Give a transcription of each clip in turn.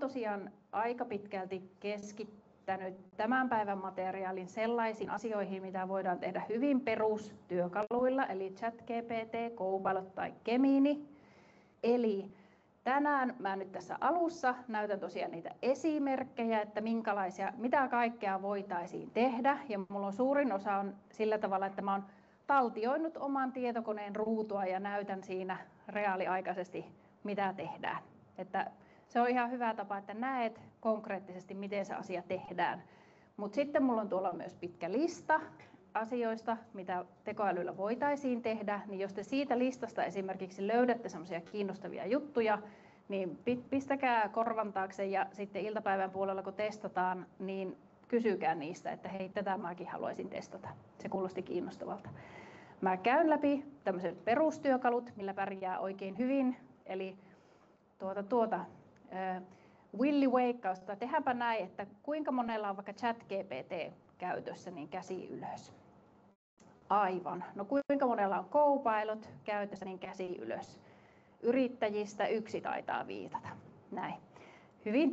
tosiaan aika pitkälti keskittänyt tämän päivän materiaalin sellaisiin asioihin, mitä voidaan tehdä hyvin perustyökaluilla, eli ChatGPT, Copilot tai Gemini. Eli tänään mä nyt tässä alussa näytän tosiaan niitä esimerkkejä, että mitä kaikkea voitaisiin tehdä. Ja mulla on suurin osa on sillä tavalla, että mä oon taltioinut oman tietokoneen ruutua ja näytän siinä reaaliaikaisesti, mitä tehdään. Että se on ihan hyvä tapa, että näet konkreettisesti, miten se asia tehdään. Mutta sitten mulla on tuolla myös pitkä lista asioista, mitä tekoälyllä voitaisiin tehdä. Niin jos te siitä listasta esimerkiksi löydätte semmoisia kiinnostavia juttuja, niin pistäkää korvan taakse ja sitten iltapäivän puolella, kun testataan, niin kysykää niistä, että hei, tätä mäkin haluaisin testata. Se kuulosti kiinnostavalta. Mä käyn läpi tämmöiset perustyökalut, millä pärjää oikein hyvin. Eli Willy-weikkausta. Tehdäänpä näin, että kuinka monella on vaikka ChatGPT käytössä, niin käsi ylös. Aivan. No kuinka monella on Copilot käytössä, niin käsi ylös. Yrittäjistä 1 taitaa viitata. Näin. Hyvin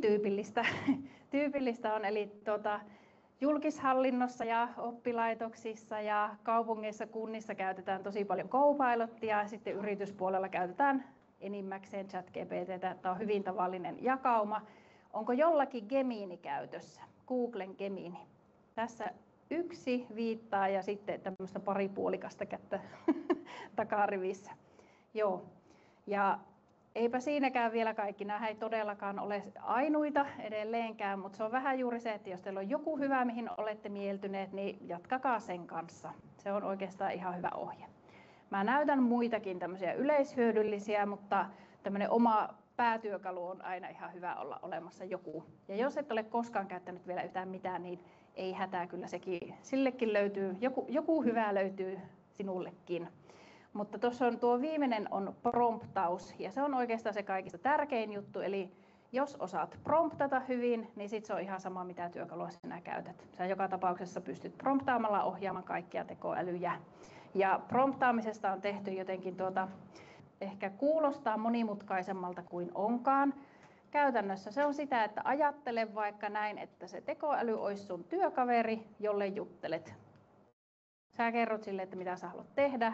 tyypillistä on, eli julkishallinnossa ja oppilaitoksissa ja kaupungeissa, kunnissa käytetään tosi paljon Copilotia ja sitten yrityspuolella käytetään enimmäkseen ChatGPT:tä. Tämä on hyvin tavallinen jakauma. Onko jollakin Gemini käytössä? Googlen Gemini. Tässä 1 viittaa ja sitten tämmöistä paripuolikasta kättä takarivissä. Joo. Ja eipä siinäkään vielä kaikki. Nämä ei todellakaan ole ainoita edelleenkään, mutta se on vähän juuri se, että jos teillä on joku hyvä, mihin olette mieltyneet, niin jatkakaa sen kanssa. Se on oikeastaan ihan hyvä ohje. Mä näytän muitakin tämmöisiä yleishyödyllisiä, mutta tämmöinen oma päätyökalu on aina ihan hyvä olla olemassa joku. Ja jos et ole koskaan käyttänyt vielä yhtään mitään, niin ei hätää, kyllä sillekin löytyy, joku hyvä löytyy sinullekin. Mutta tuossa on tuo viimeinen on promptaus, ja se on oikeastaan se kaikista tärkein juttu, eli jos osaat promptata hyvin, niin sitten se on ihan sama, mitä työkalua sinä käytät. Sä joka tapauksessa pystyt promptaamalla ohjaamaan kaikkia tekoälyjä. Ja promptaamisesta on tehty jotenkin ehkä kuulostaa monimutkaisemmalta kuin onkaan. Käytännössä se on sitä, että ajattele vaikka näin, että se tekoäly olisi sun työkaveri, jolle juttelet. Sä kerrot sille, että mitä sä haluat tehdä,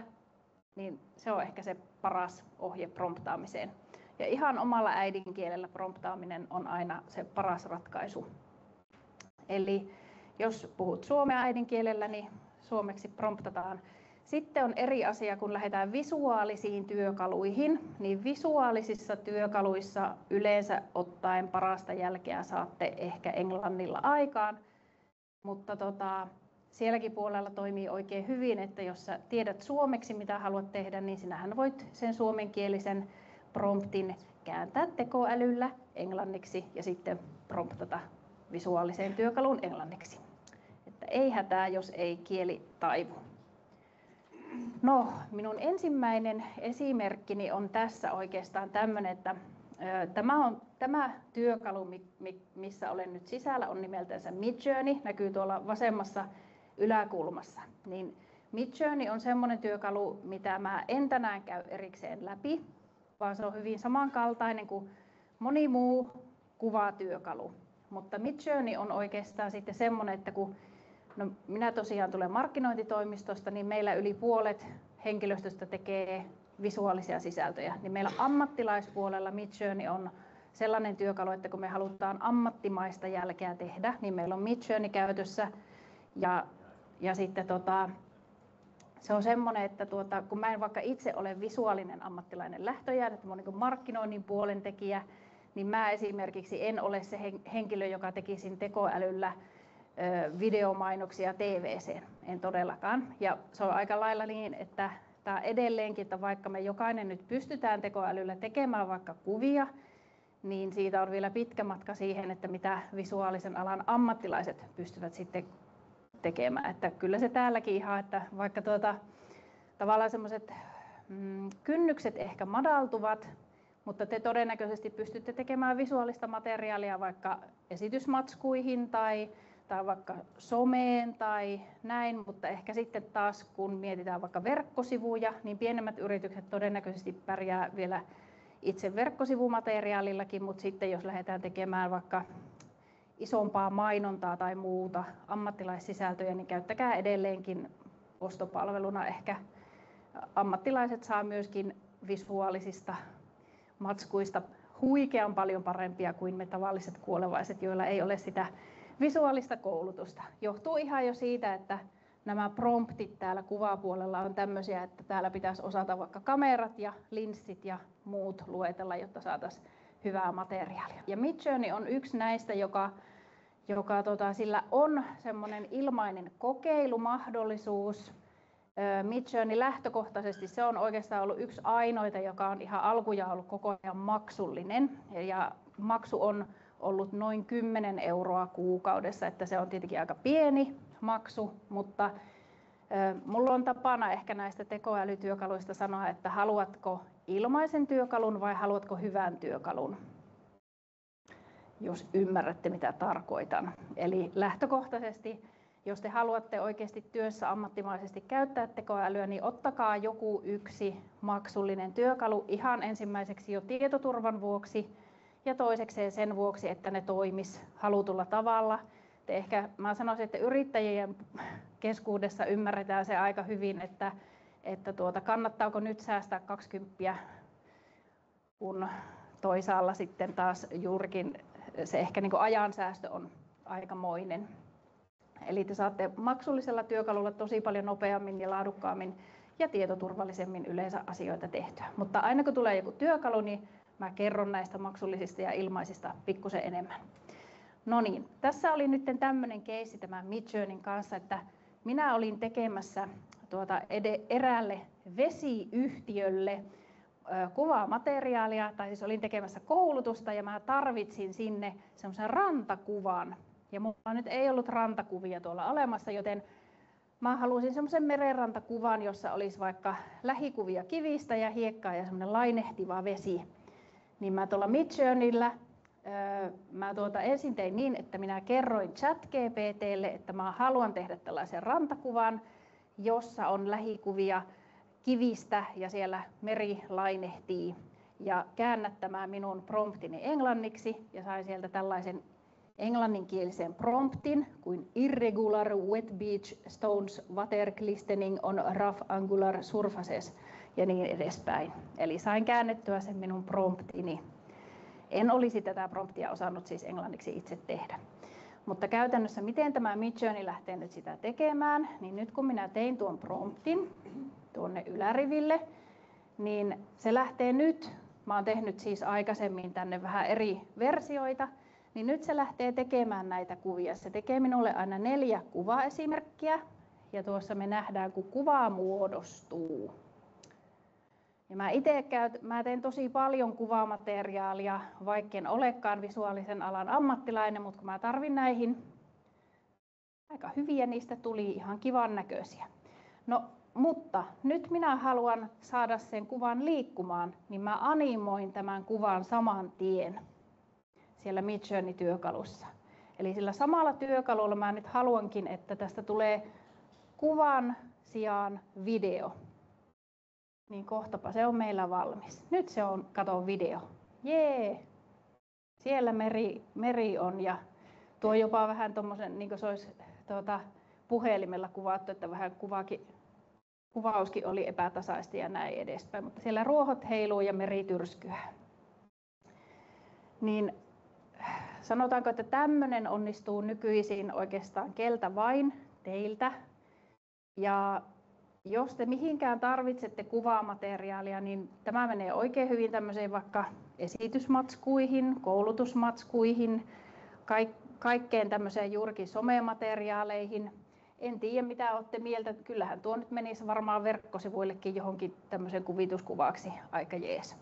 niin se on ehkä se paras ohje promptaamiseen. Ja ihan omalla äidinkielellä promptaaminen on aina se paras ratkaisu. Eli jos puhut suomea äidinkielellä, niin suomeksi promptataan. Sitten on eri asia, kun lähdetään visuaalisiin työkaluihin, niin visuaalisissa työkaluissa yleensä ottaen parasta jälkeä saatte ehkä englannilla aikaan, mutta sielläkin puolella toimii oikein hyvin, että jos sä tiedät suomeksi mitä haluat tehdä, niin sinähän voit sen suomenkielisen promptin kääntää tekoälyllä englanniksi ja sitten promptata visuaaliseen työkaluun englanniksi. Että ei hätää, jos ei kieli taivu. No, minun ensimmäinen esimerkkini on tässä oikeastaan tämmöinen, että tämä työkalu, missä olen nyt sisällä, on nimeltänsä Midjourney, näkyy tuolla vasemmassa yläkulmassa. Niin Midjourney on semmoinen työkalu, mitä mä en tänään käy erikseen läpi, vaan se on hyvin samankaltainen kuin moni muu kuvatyökalu. Mutta Midjourney on oikeastaan sitten semmoinen, että kun minä tosiaan tulen markkinointitoimistosta, niin meillä yli puolet henkilöstöstä tekee visuaalisia sisältöjä. Niin meillä ammattilaispuolella Midjourney on sellainen työkalu, että kun me halutaan ammattimaista jälkeä tehdä, niin meillä on Midjourney käytössä. Ja sitten se on semmoinen, että kun mä en vaikka itse ole visuaalinen ammattilainen lähtöjään, että mä olen niin markkinoinnin puolen tekijä, niin mä esimerkiksi en ole se henkilö, joka tekisi tekoälyllä videomainoksia TV:seen, en todellakaan. Ja se on aika lailla niin, että tämä edelleenkin, että vaikka me jokainen nyt pystytään tekoälyllä tekemään vaikka kuvia, niin siitä on vielä pitkä matka siihen, että mitä visuaalisen alan ammattilaiset pystyvät sitten tekemään. Että kyllä se täälläkin ihan, että vaikka tavallaan semmoiset kynnykset ehkä madaltuvat, mutta te todennäköisesti pystytte tekemään visuaalista materiaalia vaikka esitysmatskuihin tai vaikka someen tai näin, mutta ehkä sitten taas kun mietitään vaikka verkkosivuja, niin pienemmät yritykset todennäköisesti pärjää vielä itse verkkosivumateriaalillakin, mutta sitten jos lähdetään tekemään vaikka isompaa mainontaa tai muuta ammattilaissisältöjä, niin käyttäkää edelleenkin ostopalveluna. Ehkä ammattilaiset saa myöskin visuaalisista matskuista huikean paljon parempia kuin me tavalliset kuolevaiset, joilla ei ole sitä visuaalista koulutusta. Johtuu ihan jo siitä, että nämä promptit täällä kuvapuolella on tämmöisiä, että täällä pitäisi osata vaikka kamerat ja linssit ja muut luetella, jotta saataisiin hyvää materiaalia. Ja Midjourney on yksi näistä, joka sillä on semmoinen ilmainen kokeilumahdollisuus. Midjourney lähtökohtaisesti se on oikeastaan ollut yksi ainoita, joka on ihan alkujaan ollut koko ajan maksullinen. Ja maksu on ollut noin 10 € kuukaudessa, että se on tietenkin aika pieni maksu, mutta mulla on tapana ehkä näistä tekoälytyökaluista sanoa, että haluatko ilmaisen työkalun vai haluatko hyvän työkalun, jos ymmärrätte mitä tarkoitan. Eli lähtökohtaisesti, jos te haluatte oikeasti työssä ammattimaisesti käyttää tekoälyä, niin ottakaa joku yksi maksullinen työkalu ihan ensimmäiseksi jo tietoturvan vuoksi ja toisekseen sen vuoksi, että ne toimis halutulla tavalla. Mä sanoisin, että yrittäjien keskuudessa ymmärretään se aika hyvin, että kannattaako nyt säästää 20, kun toisaalla sitten taas juurikin se ehkä niin kuin ajansäästö on aikamoinen. Eli te saatte maksullisella työkalulla tosi paljon nopeammin ja laadukkaammin ja tietoturvallisemmin yleensä asioita tehtyä. Mutta aina kun tulee joku työkalu, niin mä kerron näistä maksullisista ja ilmaisista pikkusen enemmän. No niin, tässä oli nyt tämmöinen keissi tämän Midjourneyn kanssa, että minä olin tekemässä eräälle vesiyhtiölle kuvamateriaalia, tai siis olin tekemässä koulutusta ja mä tarvitsin sinne semmoisen rantakuvan. Ja mulla nyt ei ollut rantakuvia tuolla olemassa, joten mä halusin semmoisen merenrantakuvan, jossa olisi vaikka lähikuvia kivistä ja hiekkaa ja semmoinen lainehtiva vesi. Niin mä tuolla Midjourneyllä ensin tein niin, että minä kerroin ChatGPT:lle, että mä haluan tehdä tällaisen rantakuvan, jossa on lähikuvia kivistä ja siellä meri lainehtii. Ja käännättämään minun promptini englanniksi ja sain sieltä tällaisen englanninkielisen promptin kuin irregular wet beach stones water glistening on rough angular surfaces ja niin edespäin. Eli sain käännettyä sen minun promptini. En olisi tätä promptia osannut siis englanniksi itse tehdä. Mutta käytännössä miten tämä Midjourney lähtee nyt sitä tekemään, niin nyt kun minä tein tuon promptin tuonne yläriville, niin se lähtee nyt, mä oon tehnyt siis aikaisemmin tänne vähän eri versioita, niin nyt se lähtee tekemään näitä kuvia. Se tekee minulle aina 4 kuvaesimerkkiä ja tuossa me nähdään, kun kuva muodostuu. Ja mä teen tosi paljon kuvamateriaalia, vaikken olekaan visuaalisen alan ammattilainen, mutta kun mä tarvin näihin aika hyviä, niistä tuli ihan kivan näköisiä. No, mutta nyt minä haluan saada sen kuvan liikkumaan, niin mä animoin tämän kuvan saman tien siellä Midjourney-työkalussa. Eli sillä samalla työkalulla mä nyt haluankin, että tästä tulee kuvan sijaan video. Niin kohtapa se on meillä valmis. Nyt se on, kato video. Jee! Siellä meri on ja tuo jopa vähän tommosen, niin kuin se olisi puhelimella kuvattu, että vähän kuvauskin oli epätasaista ja näin edespäin. Mutta siellä ruohot heiluu ja meri tyrskyää. Niin sanotaanko, että tämmöinen onnistuu nykyisin oikeastaan keltä vain teiltä. Ja jos te mihinkään tarvitsette kuvamateriaalia, niin tämä menee oikein hyvin tämmöiseen vaikka esitysmatskuihin, koulutusmatskuihin, kaikkeen tämmöiseen juurikin somemateriaaleihin. En tiedä mitä olette mieltä, kyllähän tuo nyt menisi varmaan verkkosivuillekin johonkin tämmöisen kuvituskuvaksi aika jees.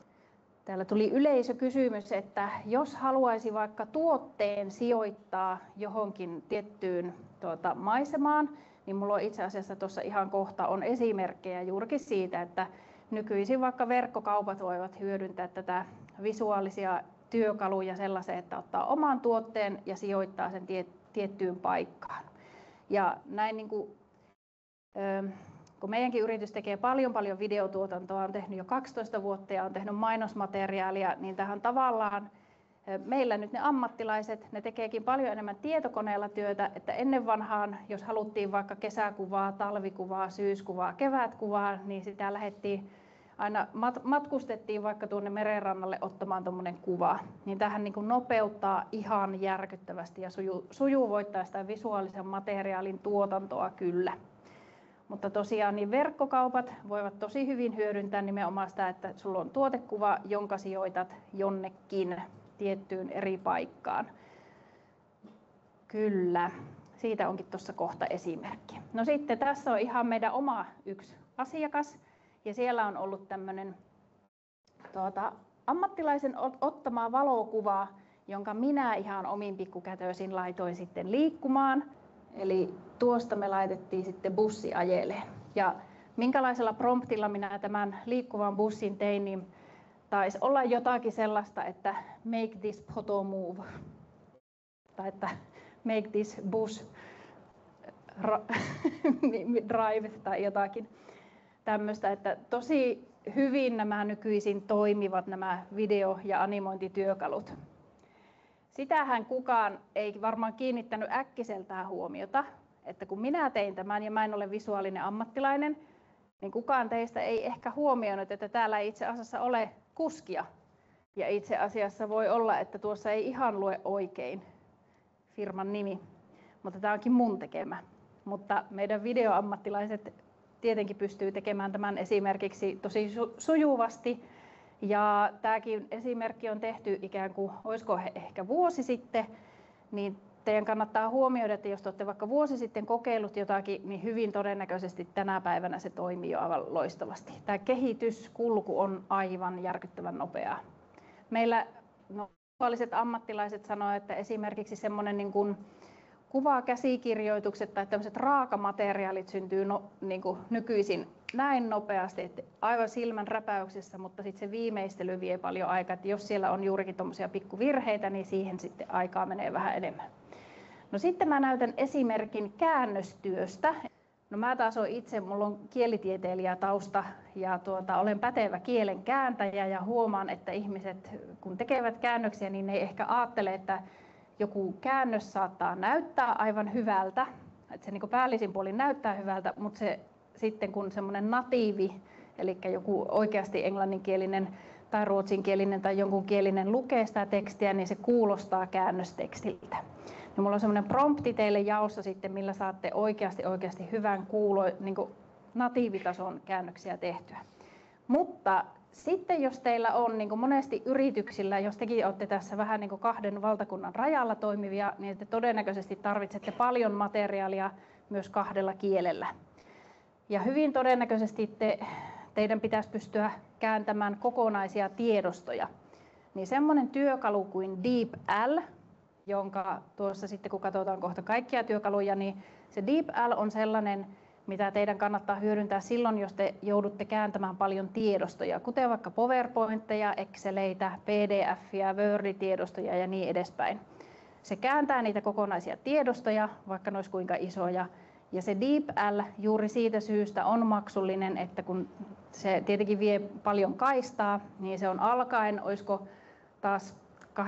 Täällä tuli yleisökysymys, että jos haluaisi vaikka tuotteen sijoittaa johonkin tiettyyn maisemaan, niin minulla on itse asiassa tuossa ihan kohta on esimerkkejä juurikin siitä, että nykyisin vaikka verkkokaupat voivat hyödyntää tätä visuaalisia työkaluja sellaiseen, että ottaa oman tuotteen ja sijoittaa sen tiettyyn paikkaan. Ja näin niin kuin, kun meidänkin yritys tekee paljon videotuotantoa, on tehnyt jo 12 vuotta ja on tehnyt mainosmateriaalia, niin tähän tavallaan meillä nyt ne ammattilaiset, ne tekeekin paljon enemmän tietokoneella työtä, että ennen vanhaan, jos haluttiin vaikka kesäkuvaa, talvikuvaa, syyskuvaa, kevätkuvaa, niin sitä lähdettiin aina matkustettiin vaikka tuonne merenrannalle ottamaan tuommoinen kuva. Niin tähän niin kuin nopeuttaa ihan järkyttävästi ja sujuvoittaa sitä visuaalisen materiaalin tuotantoa kyllä. Mutta tosiaan niin verkkokaupat voivat tosi hyvin hyödyntää nimenomaan sitä, että sulla on tuotekuva, jonka sijoitat jonnekin tiettyyn eri paikkaan. Kyllä, siitä onkin tuossa kohta esimerkki. No sitten tässä on ihan meidän oma yksi asiakas ja siellä on ollut tämmöinen ammattilaisen ottamaa valokuvaa, jonka minä ihan omin pikkukätöisin laitoin sitten liikkumaan. Eli tuosta me laitettiin sitten bussi ajeleen. Ja minkälaisella promptilla minä tämän liikkuvan bussin tein, niin taisi olla jotakin sellaista, että make this photo move. Tai että make this bus drive tai jotakin tämmöistä. Että tosi hyvin nämä nykyisin toimivat nämä video- ja animointityökalut. Sitähän kukaan ei varmaan kiinnittänyt äkkiseltään huomiota, että kun minä tein tämän ja mä en ole visuaalinen ammattilainen, niin kukaan teistä ei ehkä huomioinut, että täällä ei itse asiassa ole kuskia. Ja itse asiassa voi olla, että tuossa ei ihan lue oikein firman nimi, mutta tämä onkin mun tekemä. Mutta meidän videoammattilaiset tietenkin pystyy tekemään tämän esimerkiksi tosi sujuvasti. Ja tämäkin esimerkki on tehty ikään kuin, olisiko ehkä vuosi sitten, niin teidän kannattaa huomioida, että jos olette vaikka vuosi sitten kokeillut jotakin, niin hyvin todennäköisesti tänä päivänä se toimii jo aivan loistavasti. Tämä kehityskulku on aivan järkyttävän nopeaa. Meillä visuaaliset ammattilaiset sanoo, että esimerkiksi semmoinen niin kuin kuvakäsikirjoitukset tai tämmöiset raakamateriaalit syntyy niin kuin nykyisin näin nopeasti, että aivan silmän räpäyksessä, mutta sitten se viimeistely vie paljon aikaa. Että jos siellä on juurikin tuommoisia pikkuvirheitä, niin siihen sitten aikaa menee vähän enemmän. No sitten mä näytän esimerkin käännöstyöstä. No mä taas olen itse, mulla on kielitieteilijä tausta ja olen pätevä kielen kääntäjä ja huomaan, että ihmiset kun tekevät käännöksiä, niin ne ei ehkä ajattele, että joku käännös saattaa näyttää aivan hyvältä, että se niin päällisin puolin näyttää hyvältä, mutta se sitten kun semmoinen natiivi, eli joku oikeasti englanninkielinen tai ruotsinkielinen tai jonkun kielinen lukee sitä tekstiä, niin se kuulostaa käännöstekstiltä. Ja mulla on semmoinen prompti teille jaossa sitten, millä saatte oikeasti hyvän niin natiivitason käännöksiä tehtyä. Mutta sitten jos teillä on niin kuin monesti yrityksillä, jos tekin olette tässä vähän niin kuin kahden valtakunnan rajalla toimivia, niin te todennäköisesti tarvitsette paljon materiaalia myös kahdella kielellä. Ja hyvin todennäköisesti teidän pitäisi pystyä kääntämään kokonaisia tiedostoja. Niin semmoinen työkalu kuin DeepL, jonka tuossa sitten kun katsotaan kohta kaikkia työkaluja, niin se DeepL on sellainen, mitä teidän kannattaa hyödyntää silloin, jos te joudutte kääntämään paljon tiedostoja, kuten vaikka PowerPointteja, Exceleitä, PDF:iä, Word-tiedostoja ja niin edespäin. Se kääntää niitä kokonaisia tiedostoja, vaikka ne olisi kuinka isoja. Ja se DeepL juuri siitä syystä on maksullinen, että kun se tietenkin vie paljon kaistaa, niin se on alkaen, olisiko taas 8,90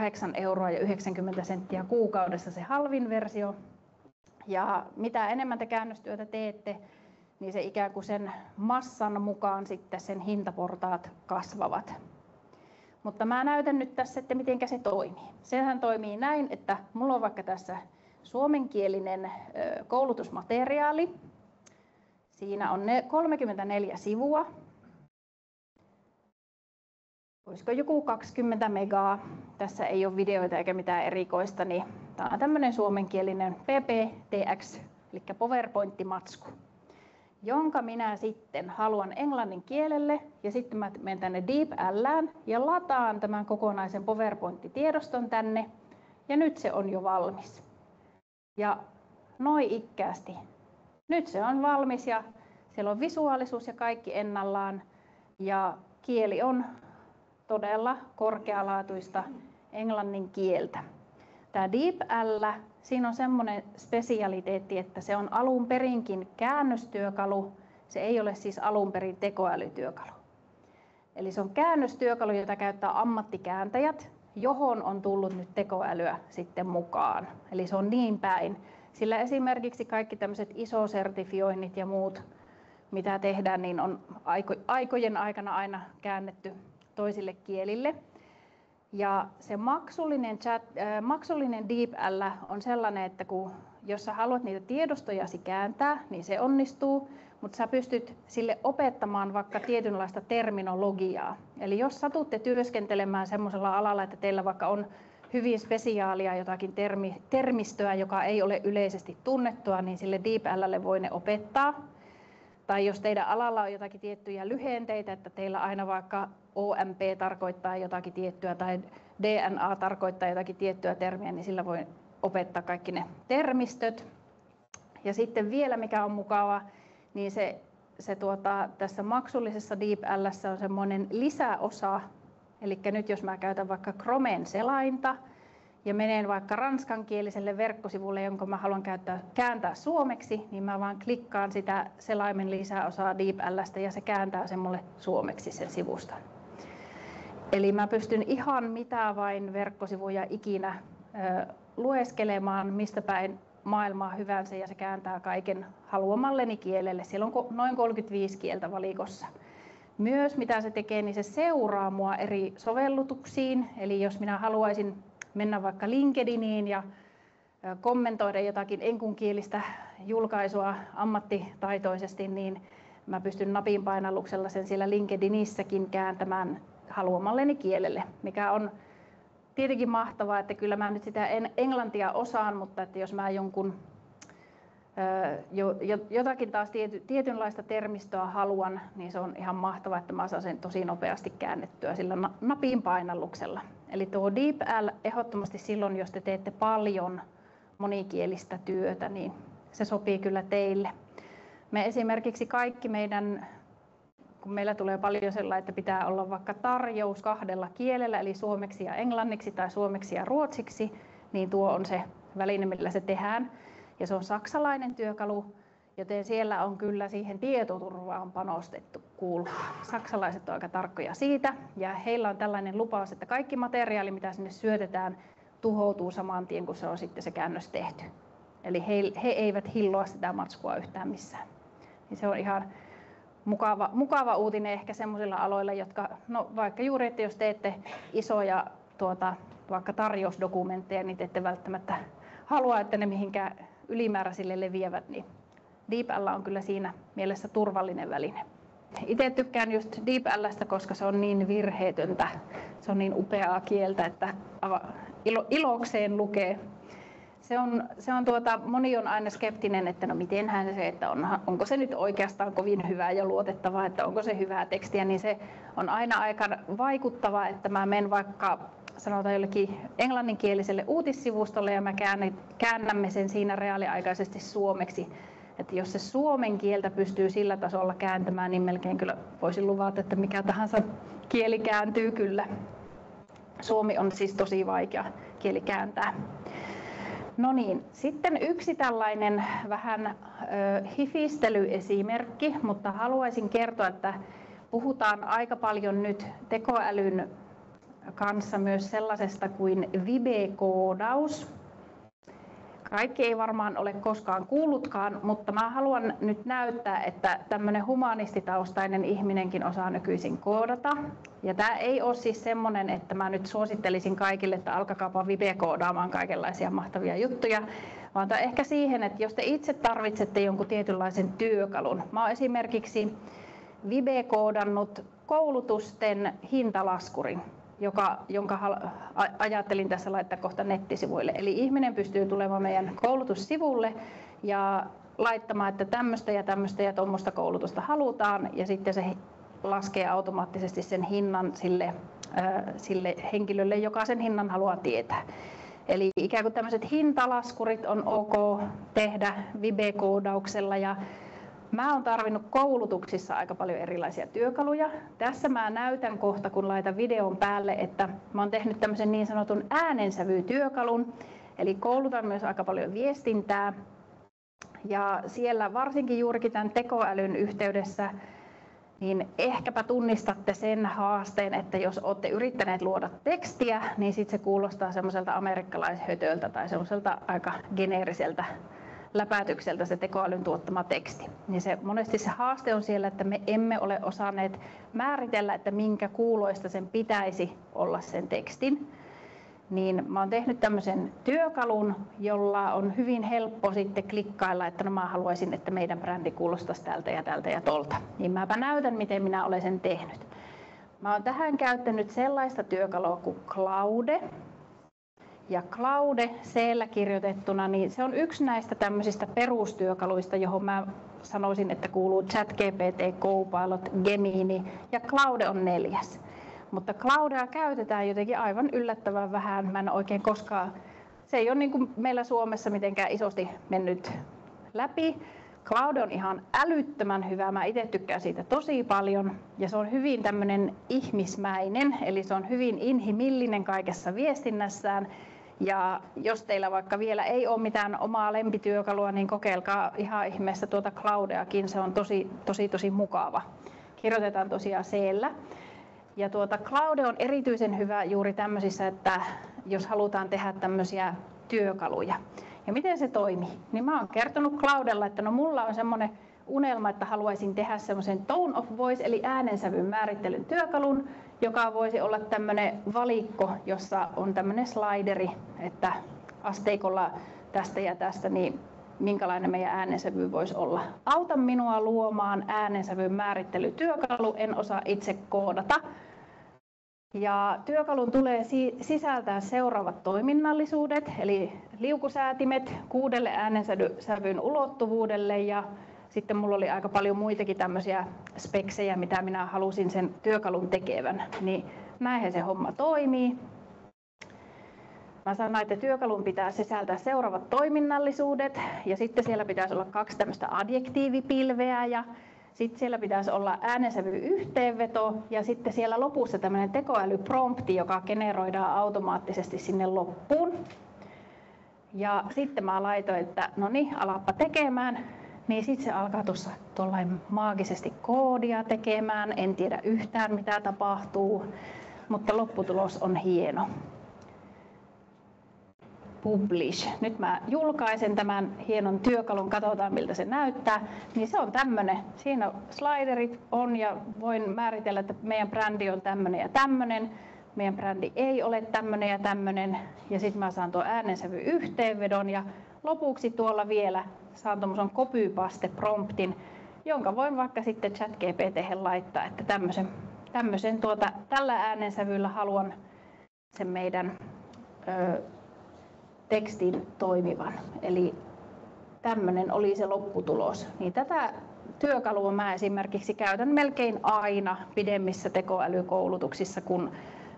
€ kuukaudessa se halvin versio. Ja mitä enemmän te käännöstyötä teette, niin se ikään kuin sen massan mukaan sitten sen hintaportaat kasvavat. Mutta mä näytän nyt tässä, että miten se toimii. Sehän toimii näin, että mulla on vaikka tässä suomenkielinen koulutusmateriaali. Siinä on 34 sivua. Olisiko joku 20 megaa. Tässä ei ole videoita eikä mitään erikoista, niin tämä on tämmöinen suomenkielinen PPTX, eli PowerPoint-matsku, jonka minä sitten haluan englannin kielelle ja sitten mä menen tänne DeepLään ja lataan tämän kokonaisen PowerPoint-tiedoston tänne ja nyt se on jo valmis. Ja noin ikkäästi. Nyt se on valmis ja siellä on visuaalisuus ja kaikki ennallaan ja kieli on todella korkealaatuista englannin kieltä. Tämä DeepL, siinä on semmoinen spesialiteetti, että se on alun perinkin käännöstyökalu. se ei ole siis alun perin tekoälytyökalu. Eli se on käännöstyökalu, jota käyttää ammattikääntäjät, johon on tullut nyt tekoälyä sitten mukaan. Eli se on niin päin. Sillä esimerkiksi kaikki tämmöiset ISO-sertifioinnit ja muut, mitä tehdään, niin on aikojen aikana aina käännetty toisille kielille. Ja se maksullinen DeepL on sellainen, että jos sä haluat niitä tiedostojasi kääntää, niin se onnistuu, mutta sä pystyt sille opettamaan vaikka tietynlaista terminologiaa. Eli jos satutte työskentelemään semmoisella alalla, että teillä vaikka on hyvin spesiaalia jotakin termistöä, joka ei ole yleisesti tunnettua, niin sille DeepL:lle voi ne opettaa. Tai jos teidän alalla on jotakin tiettyjä lyhenteitä, että teillä aina vaikka OMP tarkoittaa jotakin tiettyä tai DNA tarkoittaa jotakin tiettyä termiä, niin sillä voi opettaa kaikki ne termistöt. Ja sitten vielä mikä on mukava, niin tässä maksullisessa DeepL:ssä on semmoinen lisäosa. Eli nyt jos mä käytän vaikka Chromen selainta ja menen vaikka ranskankieliselle verkkosivulle, jonka mä haluan kääntää suomeksi, niin mä vaan klikkaan sitä selaimen lisäosaa DeepL:stä ja se kääntää sen mulle suomeksi sen sivuston. Eli mä pystyn ihan mitä vain verkkosivuja ikinä lueskelemaan, mistä päin maailmaa hyvänsä, ja se kääntää kaiken haluamalleni kielelle. Siellä on noin 35 kieltä valikossa. Myös mitä se tekee, niin se seuraa mua eri sovellutuksiin. Eli jos minä haluaisin mennä vaikka LinkedIniin ja kommentoida jotakin enkunkielistä julkaisua ammattitaitoisesti, niin mä pystyn napin painalluksella sen siellä LinkedInissäkin kääntämään haluamalleni kielelle, mikä on tietenkin mahtavaa, että kyllä mä nyt sitä englantia osaan, mutta että jos mä jotakin taas tietynlaista termistöä haluan, niin se on ihan mahtavaa, että mä saan sen tosi nopeasti käännettyä sillä napin painalluksella. Eli tuo DeepL ehdottomasti silloin, jos te teette paljon monikielistä työtä, niin se sopii kyllä teille. Me esimerkiksi kaikki kun meillä tulee paljon sellainen, että pitää olla vaikka tarjous 2 kielellä, eli suomeksi ja englanniksi tai suomeksi ja ruotsiksi, niin tuo on se väline, millä se tehdään. Ja se on saksalainen työkalu, joten siellä on kyllä siihen tietoturvaan panostettu, kuulkaa. Saksalaiset ovat aika tarkkoja siitä, ja heillä on tällainen lupaus, että kaikki materiaali, mitä sinne syötetään, tuhoutuu saman tien, kun se on sitten se käännös tehty. Eli he eivät hilloa sitä matskua yhtään missään. Ja se on ihan mukava uutinen ehkä sellaisilla aloilla, jotka, vaikka juuri, että jos teette isoja vaikka tarjousdokumentteja, niin te ette välttämättä halua, että ne mihinkään ylimääräisille leviävät, niin DeepL on kyllä siinä mielessä turvallinen väline. Itse tykkään just DeepL:stä, koska se on niin virheetöntä, se on niin upeaa kieltä, että ilokseen lukee. Moni on aina skeptinen, että no mitenhän se, että onko se nyt oikeastaan kovin hyvää ja luotettavaa, että onko se hyvää tekstiä, niin se on aina aika vaikuttava, että mä menen vaikka sanotaan jollekin englanninkieliselle uutissivustolle ja mä käännämme sen siinä reaaliaikaisesti suomeksi. Että jos se suomen kieltä pystyy sillä tasolla kääntämään, niin melkein kyllä voisin luvata, että mikä tahansa kieli kääntyy kyllä. Suomi on siis tosi vaikea kieli kääntää. No niin, sitten yksi tällainen vähän hifistelyesimerkki, mutta haluaisin kertoa, että puhutaan aika paljon nyt tekoälyn kanssa myös sellaisesta kuin Vibe-koodaus. Kaikki ei varmaan ole koskaan kuullutkaan, mutta mä haluan nyt näyttää, että tämmöinen humanistitaustainen ihminenkin osaa nykyisin koodata. Ja tämä ei ole siis semmoinen, että mä nyt suosittelisin kaikille, että alkakaapa Vibe-koodaamaan kaikenlaisia mahtavia juttuja, vaan tämä ehkä siihen, että jos te itse tarvitsette jonkun tietynlaisen työkalun. Mä oon esimerkiksi Vibe-koodannut koulutusten hintalaskurin, jonka ajattelin tässä laittaa kohta nettisivuille. Eli ihminen pystyy tulemaan meidän koulutussivulle ja laittamaan, että tämmöistä ja tuommoista koulutusta halutaan, ja sitten se laskee automaattisesti sen hinnan sille henkilölle, joka sen hinnan haluaa tietää. Eli ikään kuin tämmöiset hintalaskurit on ok tehdä Vibe-koodauksella, ja mä oon tarvinnut koulutuksissa aika paljon erilaisia työkaluja. Tässä mä näytän kohta, kun laitan videon päälle, että mä oon tehnyt tämmöisen niin sanotun äänensävytyökalun. Eli koulutan myös aika paljon viestintää. Ja siellä varsinkin juurikin tämän tekoälyn yhteydessä, niin ehkäpä tunnistatte sen haasteen, että jos olette yrittäneet luoda tekstiä, niin sitten se kuulostaa semmoiselta amerikkalaishötöltä tai semmoiselta aika geneeriseltä läpätykseltä se tekoälyn tuottama teksti. Niin monesti se haaste on siellä, että me emme ole osanneet määritellä, että minkä kuuloista sen pitäisi olla sen tekstin. Niin mä oon tehnyt tämmöisen työkalun, jolla on hyvin helppo sitten klikkailla, että no mä haluaisin, että meidän brändi kuulostaisi tältä ja tältä ja tolta. Niin mäpä näytän, miten minä olen sen tehnyt. Mä oon tähän käyttänyt sellaista työkalua kuin Claude. Ja Claude C-llä kirjoitettuna, niin se on yksi näistä tämmöisistä perustyökaluista, johon mä sanoisin, että kuuluu ChatGPT, Copilot, Gemini ja Claude on 4. Mutta Claudea käytetään jotenkin aivan yllättävän vähän. Mä en oikein koskaan, se ei ole niin kuin meillä Suomessa mitenkään isosti mennyt läpi. Claude on ihan älyttömän hyvä. Mä itse tykkään siitä tosi paljon. Ja se on hyvin tämmöinen ihmismäinen, eli se on hyvin inhimillinen kaikessa viestinnässään. Ja jos teillä vaikka vielä ei ole mitään omaa lempityökalua, niin kokeilkaa ihan ihmeessä tuota Claudeakin. Se on tosi mukava. Kirjoitetaan tosiaan C-llä. Ja Claude on erityisen hyvä juuri tämmöisissä, että jos halutaan tehdä tämmöisiä työkaluja. Ja miten se toimii? Niin mä oon kertonut Claudella, että no mulla on semmoinen unelma, että haluaisin tehdä semmoisen tone of voice eli äänensävyn määrittelyn työkalun, joka voisi olla tämmöinen valikko, jossa on tämmöinen slideri, että asteikolla tästä ja tästä, niin minkälainen meidän äänensävy voisi olla. Auta minua luomaan äänensävyn määrittelytyökalu, en osaa itse koodata. Ja työkalun tulee sisältää seuraavat toiminnallisuudet, eli liukusäätimet 6 äänensävyn ulottuvuudelle ja sitten mulla oli aika paljon muitakin tämmöisiä speksejä, mitä minä halusin sen työkalun tekevän. Niin näinhän se homma toimii. Mä sanoin, että työkalun pitää sisältää seuraavat toiminnallisuudet ja sitten siellä pitäisi olla 2 tämmöistä adjektiivipilveä ja sitten siellä pitäisi olla äänensävy-yhteenveto ja sitten siellä lopussa tämmöinen tekoälyprompti, joka generoidaan automaattisesti sinne loppuun. Ja sitten mä laitoin, että no niin, alappa tekemään. Niin sitten se alkaa tuossa tuollain maagisesti koodia tekemään. En tiedä yhtään mitä tapahtuu, mutta lopputulos on hieno. Publish. Nyt mä julkaisen tämän hienon työkalun, katsotaan miltä se näyttää. Niin se on tämmönen. Siinä sliderit on ja voin määritellä, että meidän brändi on tämmönen ja tämmönen. Meidän brändi ei ole tämmönen ja tämmönen. Ja sitten mä saan tuon äänensävy yhteenvedon ja lopuksi tuolla vielä saan tuommoisen copy-paste promptin, jonka voin vaikka sitten ChatGPT:hen laittaa, että tällä äänensävyllä haluan sen meidän tekstin toimivan. Eli tämmöinen oli se lopputulos. Niin tätä työkalua mä esimerkiksi käytän melkein aina pidemmissä tekoälykoulutuksissa, kun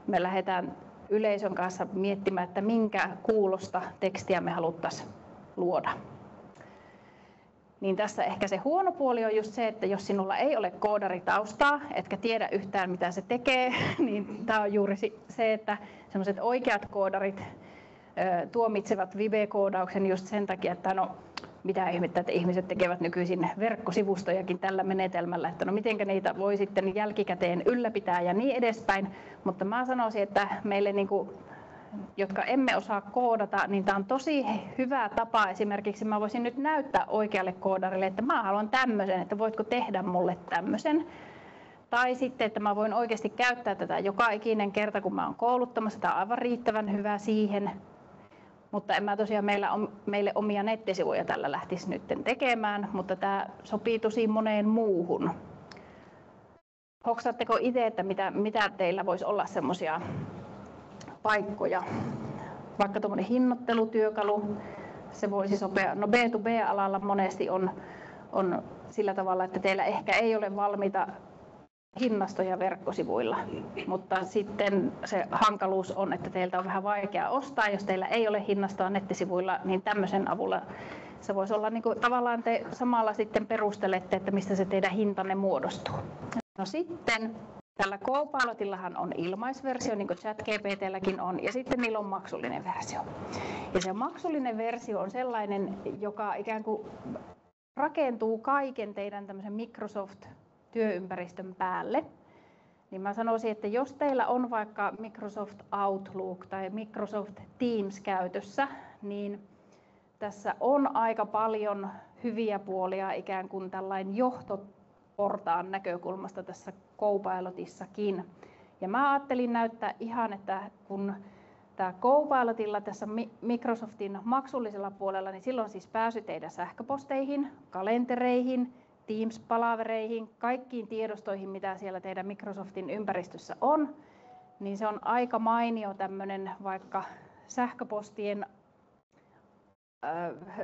me lähdetään yleisön kanssa miettimään, että minkä kuulosta tekstiä me haluttaisiin luoda. Niin tässä ehkä se huono puoli on just se, että jos sinulla ei ole koodaritaustaa, etkä tiedä yhtään mitä se tekee, niin tämä on juuri se, että sellaiset oikeat koodarit tuomitsevat Vibe-koodauksen just sen takia, että no mitä ihmettä, että ihmiset tekevät nykyisin verkkosivustojakin tällä menetelmällä, että no mitenkä niitä voi sitten jälkikäteen ylläpitää ja niin edespäin, mutta mä sanoisin, että meille jotka emme osaa koodata, niin tämä on tosi hyvä tapa. Esimerkiksi mä voisin nyt näyttää oikealle koodarille, että mä haluan tämmöisen, että voitko tehdä mulle tämmöisen. Tai sitten, että mä voin oikeasti käyttää tätä joka ikinen kerta, kun mä oon kouluttamassa. Tämä on aivan riittävän hyvä siihen. Mutta en mä tosiaan meille omia nettisivuja tällä lähtisi nyt tekemään, mutta tämä sopii tosi moneen muuhun. Hoksaatteko itse, että mitä teillä voisi olla semmoisia paikkoja? Vaikka tuommoinen hinnoittelutyökalu, se voisi sopia. No B2B-alalla monesti on sillä tavalla, että teillä ehkä ei ole valmiita hinnastoja verkkosivuilla, mutta sitten se hankaluus on, että teiltä on vähän vaikea ostaa, jos teillä ei ole hinnastoa nettisivuilla, niin tämmöisen avulla se voisi olla niin kuin, tavallaan te samalla sitten perustelette, että mistä se teidän hintanne muodostuu. No sitten Tällä Copilotillahan on ilmaisversio, niin kuin ChatGPT:lläkin on, ja sitten niillä on maksullinen versio. Ja se maksullinen versio on sellainen, joka ikään kuin rakentuu kaiken teidän tämmöisen Microsoft-työympäristön päälle. Niin mä sanoisin, että jos teillä on vaikka Microsoft Outlook tai Microsoft Teams käytössä, niin tässä on aika paljon hyviä puolia ikään kuin tällainen johtoportaan näkökulmasta tässä Copilotissakin. Ja mä ajattelin näyttää ihan, että kun tämä Copilotilla tässä Microsoftin maksullisella puolella, niin silloin siis pääsy teidän sähköposteihin, kalentereihin, Teams-palavereihin, kaikkiin tiedostoihin, mitä siellä teidän Microsoftin ympäristössä on, niin se on aika mainio tämmöinen vaikka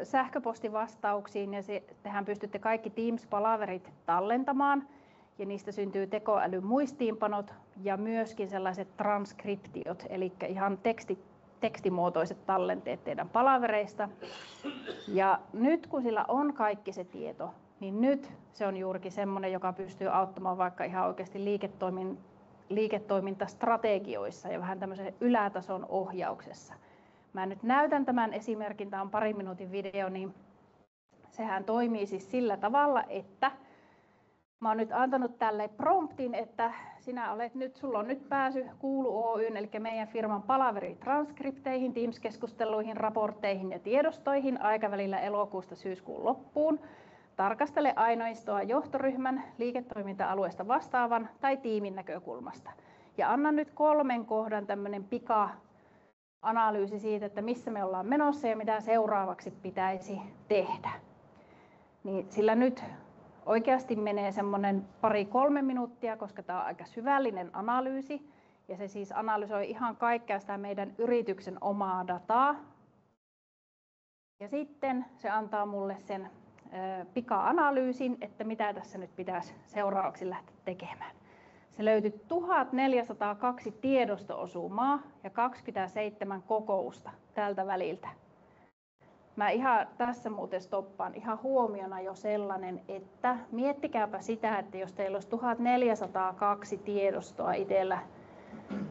sähköpostivastauksiin, ja tehän pystytte kaikki Teams-palaverit tallentamaan, ja niistä syntyy tekoälymuistiinpanot ja myöskin sellaiset transkriptiot, eli ihan tekstimuotoiset tallenteet teidän palavereista. Ja nyt kun sillä on kaikki se tieto, niin nyt se on juurikin semmoinen, joka pystyy auttamaan vaikka ihan oikeasti liiketoimintastrategioissa ja vähän tämmöisen ylätason ohjauksessa. Mä nyt näytän tämän esimerkin, tämä on 2 minuutin video, niin sehän toimii siis sillä tavalla, että mä oon nyt antanut tälle promptin, että sulla on nyt pääsy Kuulu Oyn, eli meidän firman palaveritranskripteihin, Teams-keskusteluihin, raportteihin ja tiedostoihin aikavälillä elokuusta syyskuun loppuun. Tarkastele aineistoa johtoryhmän, liiketoiminta-alueesta vastaavan tai tiimin näkökulmasta. Ja anna nyt 3 kohdan tämmöinen pika-analyysi siitä, että missä me ollaan menossa ja mitä seuraavaksi pitäisi tehdä. Niin sillä nyt oikeasti menee semmoinen 2-3 minuuttia, koska tämä on aika syvällinen analyysi. Ja se siis analysoi ihan kaikkea sitä meidän yrityksen omaa dataa. Ja sitten se antaa mulle sen pika-analyysin, että mitä tässä nyt pitäisi seuraavaksi lähteä tekemään. Se löytyi 1402 tiedosto-osumaa ja 27 kokousta tältä väliltä. Mä ihan tässä muuten stoppaan ihan huomiona jo sellainen, että miettikääpä sitä, että jos teillä olisi 1402 tiedostoa itsellä,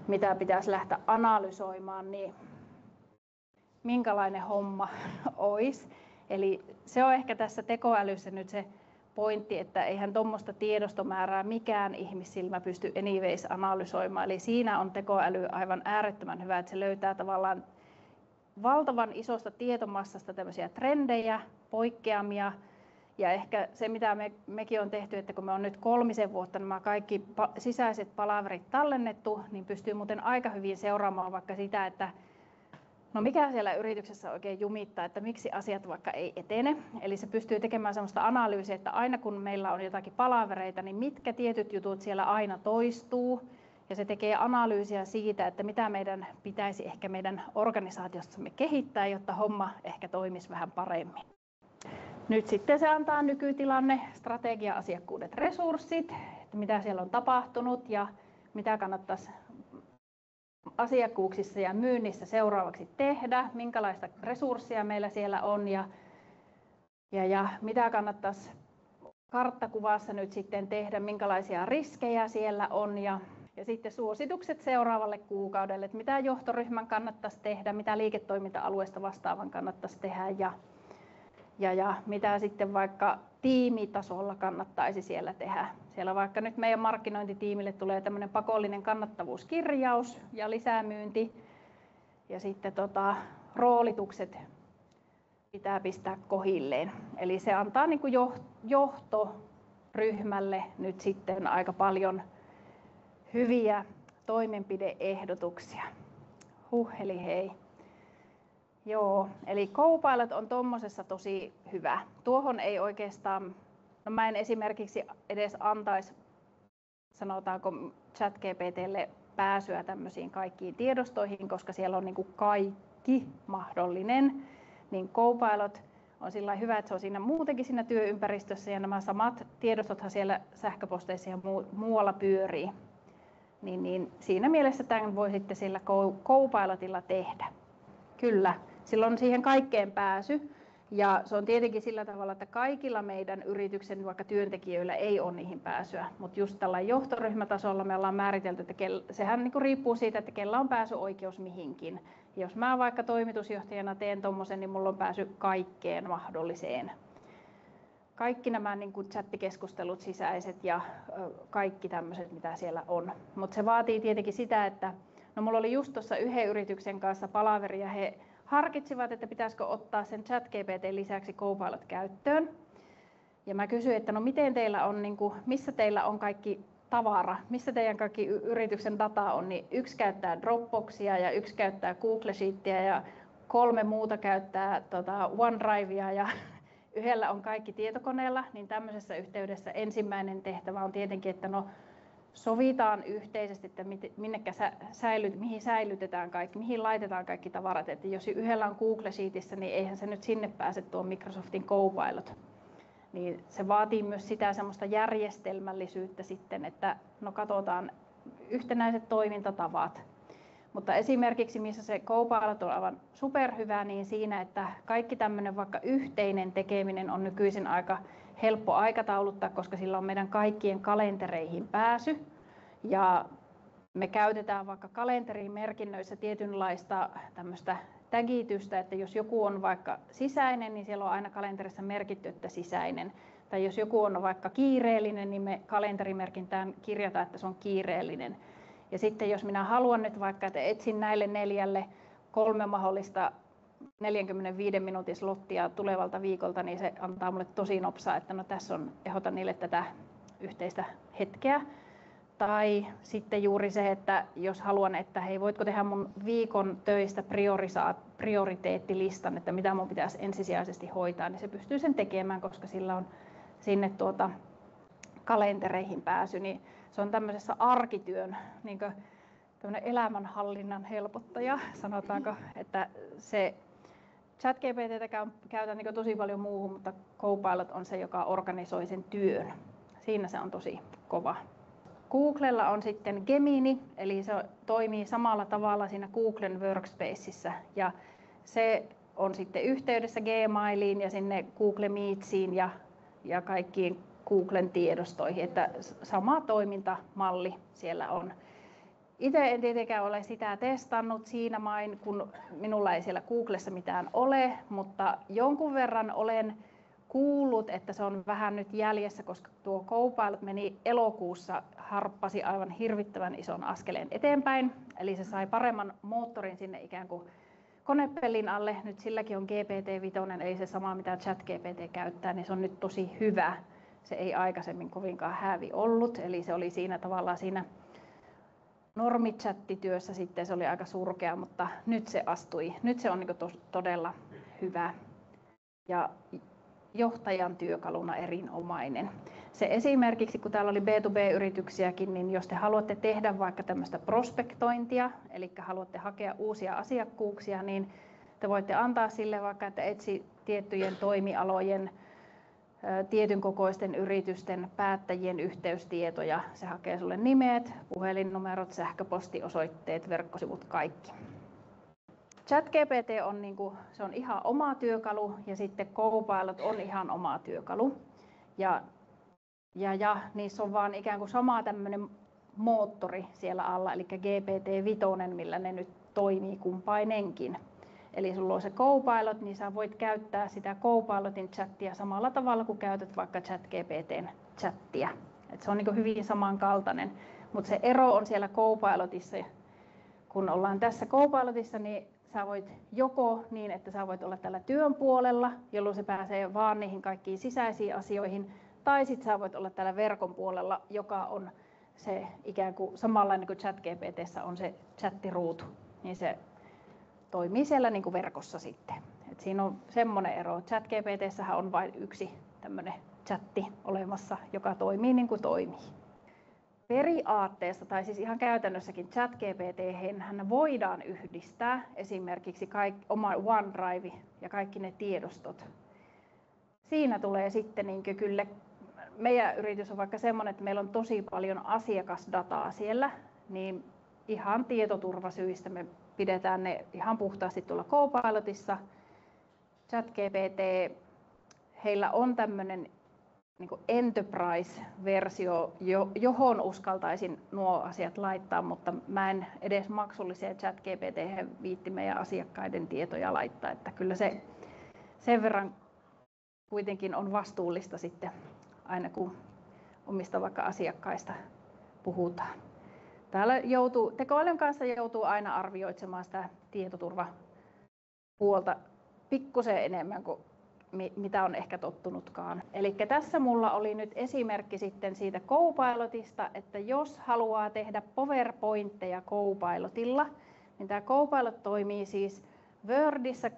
mitä pitäisi lähteä analysoimaan, niin minkälainen homma olisi. Eli se on ehkä tässä tekoälyssä nyt se pointti, että eihän tuommoista tiedostomäärää mikään ihmissilmä pysty anyways analysoimaan. Eli siinä on tekoäly aivan äärettömän hyvä, että se löytää tavallaan valtavan isosta tietomassasta tämmöisiä trendejä, poikkeamia. Ja ehkä se, mitä mekin on tehty, että kun me on nyt 3 vuotta nämä kaikki sisäiset palaverit tallennettu, niin pystyy muuten aika hyvin seuraamaan vaikka sitä, että no mikä siellä yrityksessä oikein jumittaa, että miksi asiat vaikka ei etene. Eli se pystyy tekemään sellaista analyysiä, että aina kun meillä on jotakin palavereita, niin mitkä tietyt jutut siellä aina toistuu. Ja se tekee analyysiä siitä, että mitä meidän pitäisi ehkä meidän organisaatiossamme kehittää, jotta homma ehkä toimisi vähän paremmin. Nyt sitten se antaa nykytilanne, strategia, asiakkuudet, resurssit, että mitä siellä on tapahtunut ja mitä kannattaisi asiakkuuksissa ja myynnissä seuraavaksi tehdä, minkälaista resurssia meillä siellä on ja mitä kannattaisi karttakuvassa nyt sitten tehdä, minkälaisia riskejä siellä on ja sitten suositukset seuraavalle kuukaudelle, että mitä johtoryhmän kannattaisi tehdä, mitä liiketoiminta-alueesta vastaavan kannattaisi tehdä ja mitä sitten vaikka tiimitasolla kannattaisi siellä tehdä. Siellä vaikka nyt meidän markkinointitiimille tulee tämmöinen pakollinen kannattavuuskirjaus ja lisämyynti ja sitten roolitukset pitää pistää kohilleen. Eli se antaa niin kuin johtoryhmälle nyt sitten aika paljon hyviä toimenpide-ehdotuksia. Eli hei. Joo, eli Copilot on tommosessa tosi hyvä. Tuohon ei oikeastaan, no mä en esimerkiksi edes antaisi, sanotaanko ChatGPT:lle pääsyä tämmöisiin kaikkiin tiedostoihin, koska siellä on niin kuin kaikki mahdollinen. Niin Copilot on sillä hyvä, että se on siinä muutenkin siinä työympäristössä ja nämä samat tiedostothan siellä sähköposteissa ja muualla pyörii. Niin siinä mielessä tämän voi sitten sillä Copilotilla tehdä. Kyllä, silloin on siihen kaikkeen pääsy. Ja se on tietenkin sillä tavalla, että kaikilla meidän yrityksen vaikka työntekijöillä ei ole niihin pääsyä, mutta just tällä johtoryhmätasolla me ollaan määritelty, että sehän niin kuin riippuu siitä, että kellä on pääsyoikeus mihinkin. Jos mä vaikka toimitusjohtajana teen tommosen, niin mulla on pääsy kaikkeen mahdolliseen. Kaikki nämä niin kuin chattikeskustelut sisäiset ja kaikki tämmöiset, mitä siellä on. Mutta se vaatii tietenkin sitä, että no mulla oli just tuossa yhden yrityksen kanssa palaveri ja he harkitsivat, että pitäisikö ottaa sen ChatGPT lisäksi Copilot käyttöön. Ja mä kysyin, että no miten teillä on, niin kuin, missä teillä on kaikki tavara, missä teidän kaikki yrityksen data on, niin yksi käyttää Dropboxia ja yksi käyttää Google Sheetia ja 3 muuta käyttää OneDrivea ja yhdellä on kaikki tietokoneella, niin tämmöisessä yhteydessä ensimmäinen tehtävä on tietenkin, että no sovitaan yhteisesti, että mihin säilytetään kaikki, mihin laitetaan kaikki tavarat. Että jos yhdellä on Google Sheetissä, niin eihän se nyt sinne pääse tuo Microsoftin Copilot. Niin se vaatii myös sitä semmoista järjestelmällisyyttä sitten, että no katsotaan yhtenäiset toimintatavat. Mutta esimerkiksi missä se Copilot on aivan superhyvä, niin siinä, että kaikki tämmöinen vaikka yhteinen tekeminen on nykyisin aika helppo aikatauluttaa, koska sillä on meidän kaikkien kalentereihin pääsy. Ja me käytetään vaikka kalenterimerkinnöissä tietynlaista tämmöistä tagitystä, että jos joku on vaikka sisäinen, niin siellä on aina kalenterissa merkitty, että sisäinen. Tai jos joku on vaikka kiireellinen, niin me kalenterimerkintään kirjataan, että se on kiireellinen. Ja sitten jos minä haluan nyt vaikka, että etsin näille 4 3 mahdollista 45 minuutin slottia tulevalta viikolta, niin se antaa mulle tosi nopsaa, että no tässä on, ehdotan niille tätä yhteistä hetkeä. Tai sitten juuri se, että jos haluan, että hei, voitko tehdä mun viikon töistä prioriteettilistan, että mitä mun pitäisi ensisijaisesti hoitaa, niin se pystyy sen tekemään, koska sillä on sinne kalentereihin pääsy, niin se on tämmöisessä arkityön niin kuin tämmöinen elämänhallinnan helpottaja, sanotaanko, että se ChatGPT:tä käytän niin tosi paljon muuhun, mutta Copilot on se, joka organisoi sen työn. Siinä se on tosi kova. Googlella on sitten Gemini, eli se toimii samalla tavalla siinä Googlen Workspaceissa ja se on sitten yhteydessä Gmailiin ja sinne Google Meetsiin ja kaikkiin Googlen tiedostoihin, että sama toimintamalli siellä on. Itse en tietenkään ole sitä testannut siinä main, kun minulla ei siellä Googlessa mitään ole, mutta jonkun verran olen kuullut, että se on vähän nyt jäljessä, koska tuo Copilot meni elokuussa, harppasi aivan hirvittävän ison askeleen eteenpäin, eli se sai paremman moottorin sinne ikään kuin konepellin alle. Nyt silläkin on GPT-5, eli se sama mitä ChatGPT käyttää, niin se on nyt tosi hyvä. Se ei aikaisemmin kovinkaan häävi ollut, eli se oli siinä tavallaan siinä normichattityössä sitten se oli aika surkea, mutta nyt se astui. Nyt se on niin kuin todella hyvä ja johtajan työkaluna erinomainen. Se esimerkiksi, kun täällä oli B2B-yrityksiäkin, niin jos te haluatte tehdä vaikka tämmöistä prospektointia, eli haluatte hakea uusia asiakkuuksia, niin te voitte antaa sille vaikka, että etsi tiettyjen toimialojen, tietyn kokoisten yritysten päättäjien yhteystietoja. Se hakee sulle nimet, puhelinnumerot, sähköpostiosoitteet, verkkosivut, kaikki. ChatGPT on, se on ihan oma työkalu ja sitten Copilot on ihan oma työkalu. Ja niissä on vaan ikään kuin sama tämmöinen moottori siellä alla, eli GPT-5, millä ne nyt toimii kumpainenkin. Eli sulla on se Copilot, niin sä voit käyttää sitä Copilotin chattia samalla tavalla kuin käytät vaikka ChatGPTn chattia. Et se on niin hyvin samankaltainen, mutta se ero on siellä Copilotissa. Kun ollaan tässä Copilotissa, niin sä voit joko niin, että sä voit olla tällä työn puolella, jolloin se pääsee vaan niihin kaikkiin sisäisiin asioihin, tai sitten sä voit olla täällä verkon puolella, joka on se ikään kuin samanlainen kuin ChatGPT:ssä on se chattiruutu, niin se toimii siellä niin kuin verkossa sitten. Et siinä on semmoinen ero. ChatGPT:ssähän on vain yksi tämmöinen chatti olemassa, joka toimii niin kuin toimii. Periaatteessa, tai siis ihan käytännössäkin ChatGPT:hen voidaan yhdistää esimerkiksi oma OneDrive ja kaikki ne tiedostot. Siinä tulee sitten niin kyllä, meidän yritys on vaikka semmoinen, että meillä on tosi paljon asiakasdataa siellä, niin ihan tietoturvasyistä me pidetään ne ihan puhtaasti tuolla Copilotissa. ChatGPT, heillä on tämmöinen niin kuin enterprise-versio, johon uskaltaisin nuo asiat laittaa, mutta mä en edes maksulliseen ChatGPT viitti meidän asiakkaiden tietoja laittaa, että kyllä se sen verran kuitenkin on vastuullista sitten aina kun omista vaikka asiakkaista puhutaan. Täällä tekoälyn kanssa joutuu aina arvioitsemaan sitä tietoturvapuolta pikkusen enemmän kuin mitä on ehkä tottunutkaan. Eli tässä mulla oli nyt esimerkki sitten siitä Copilotista, että jos haluaa tehdä PowerPointteja Copilotilla, niin tämä Copilot toimii siis Wordissa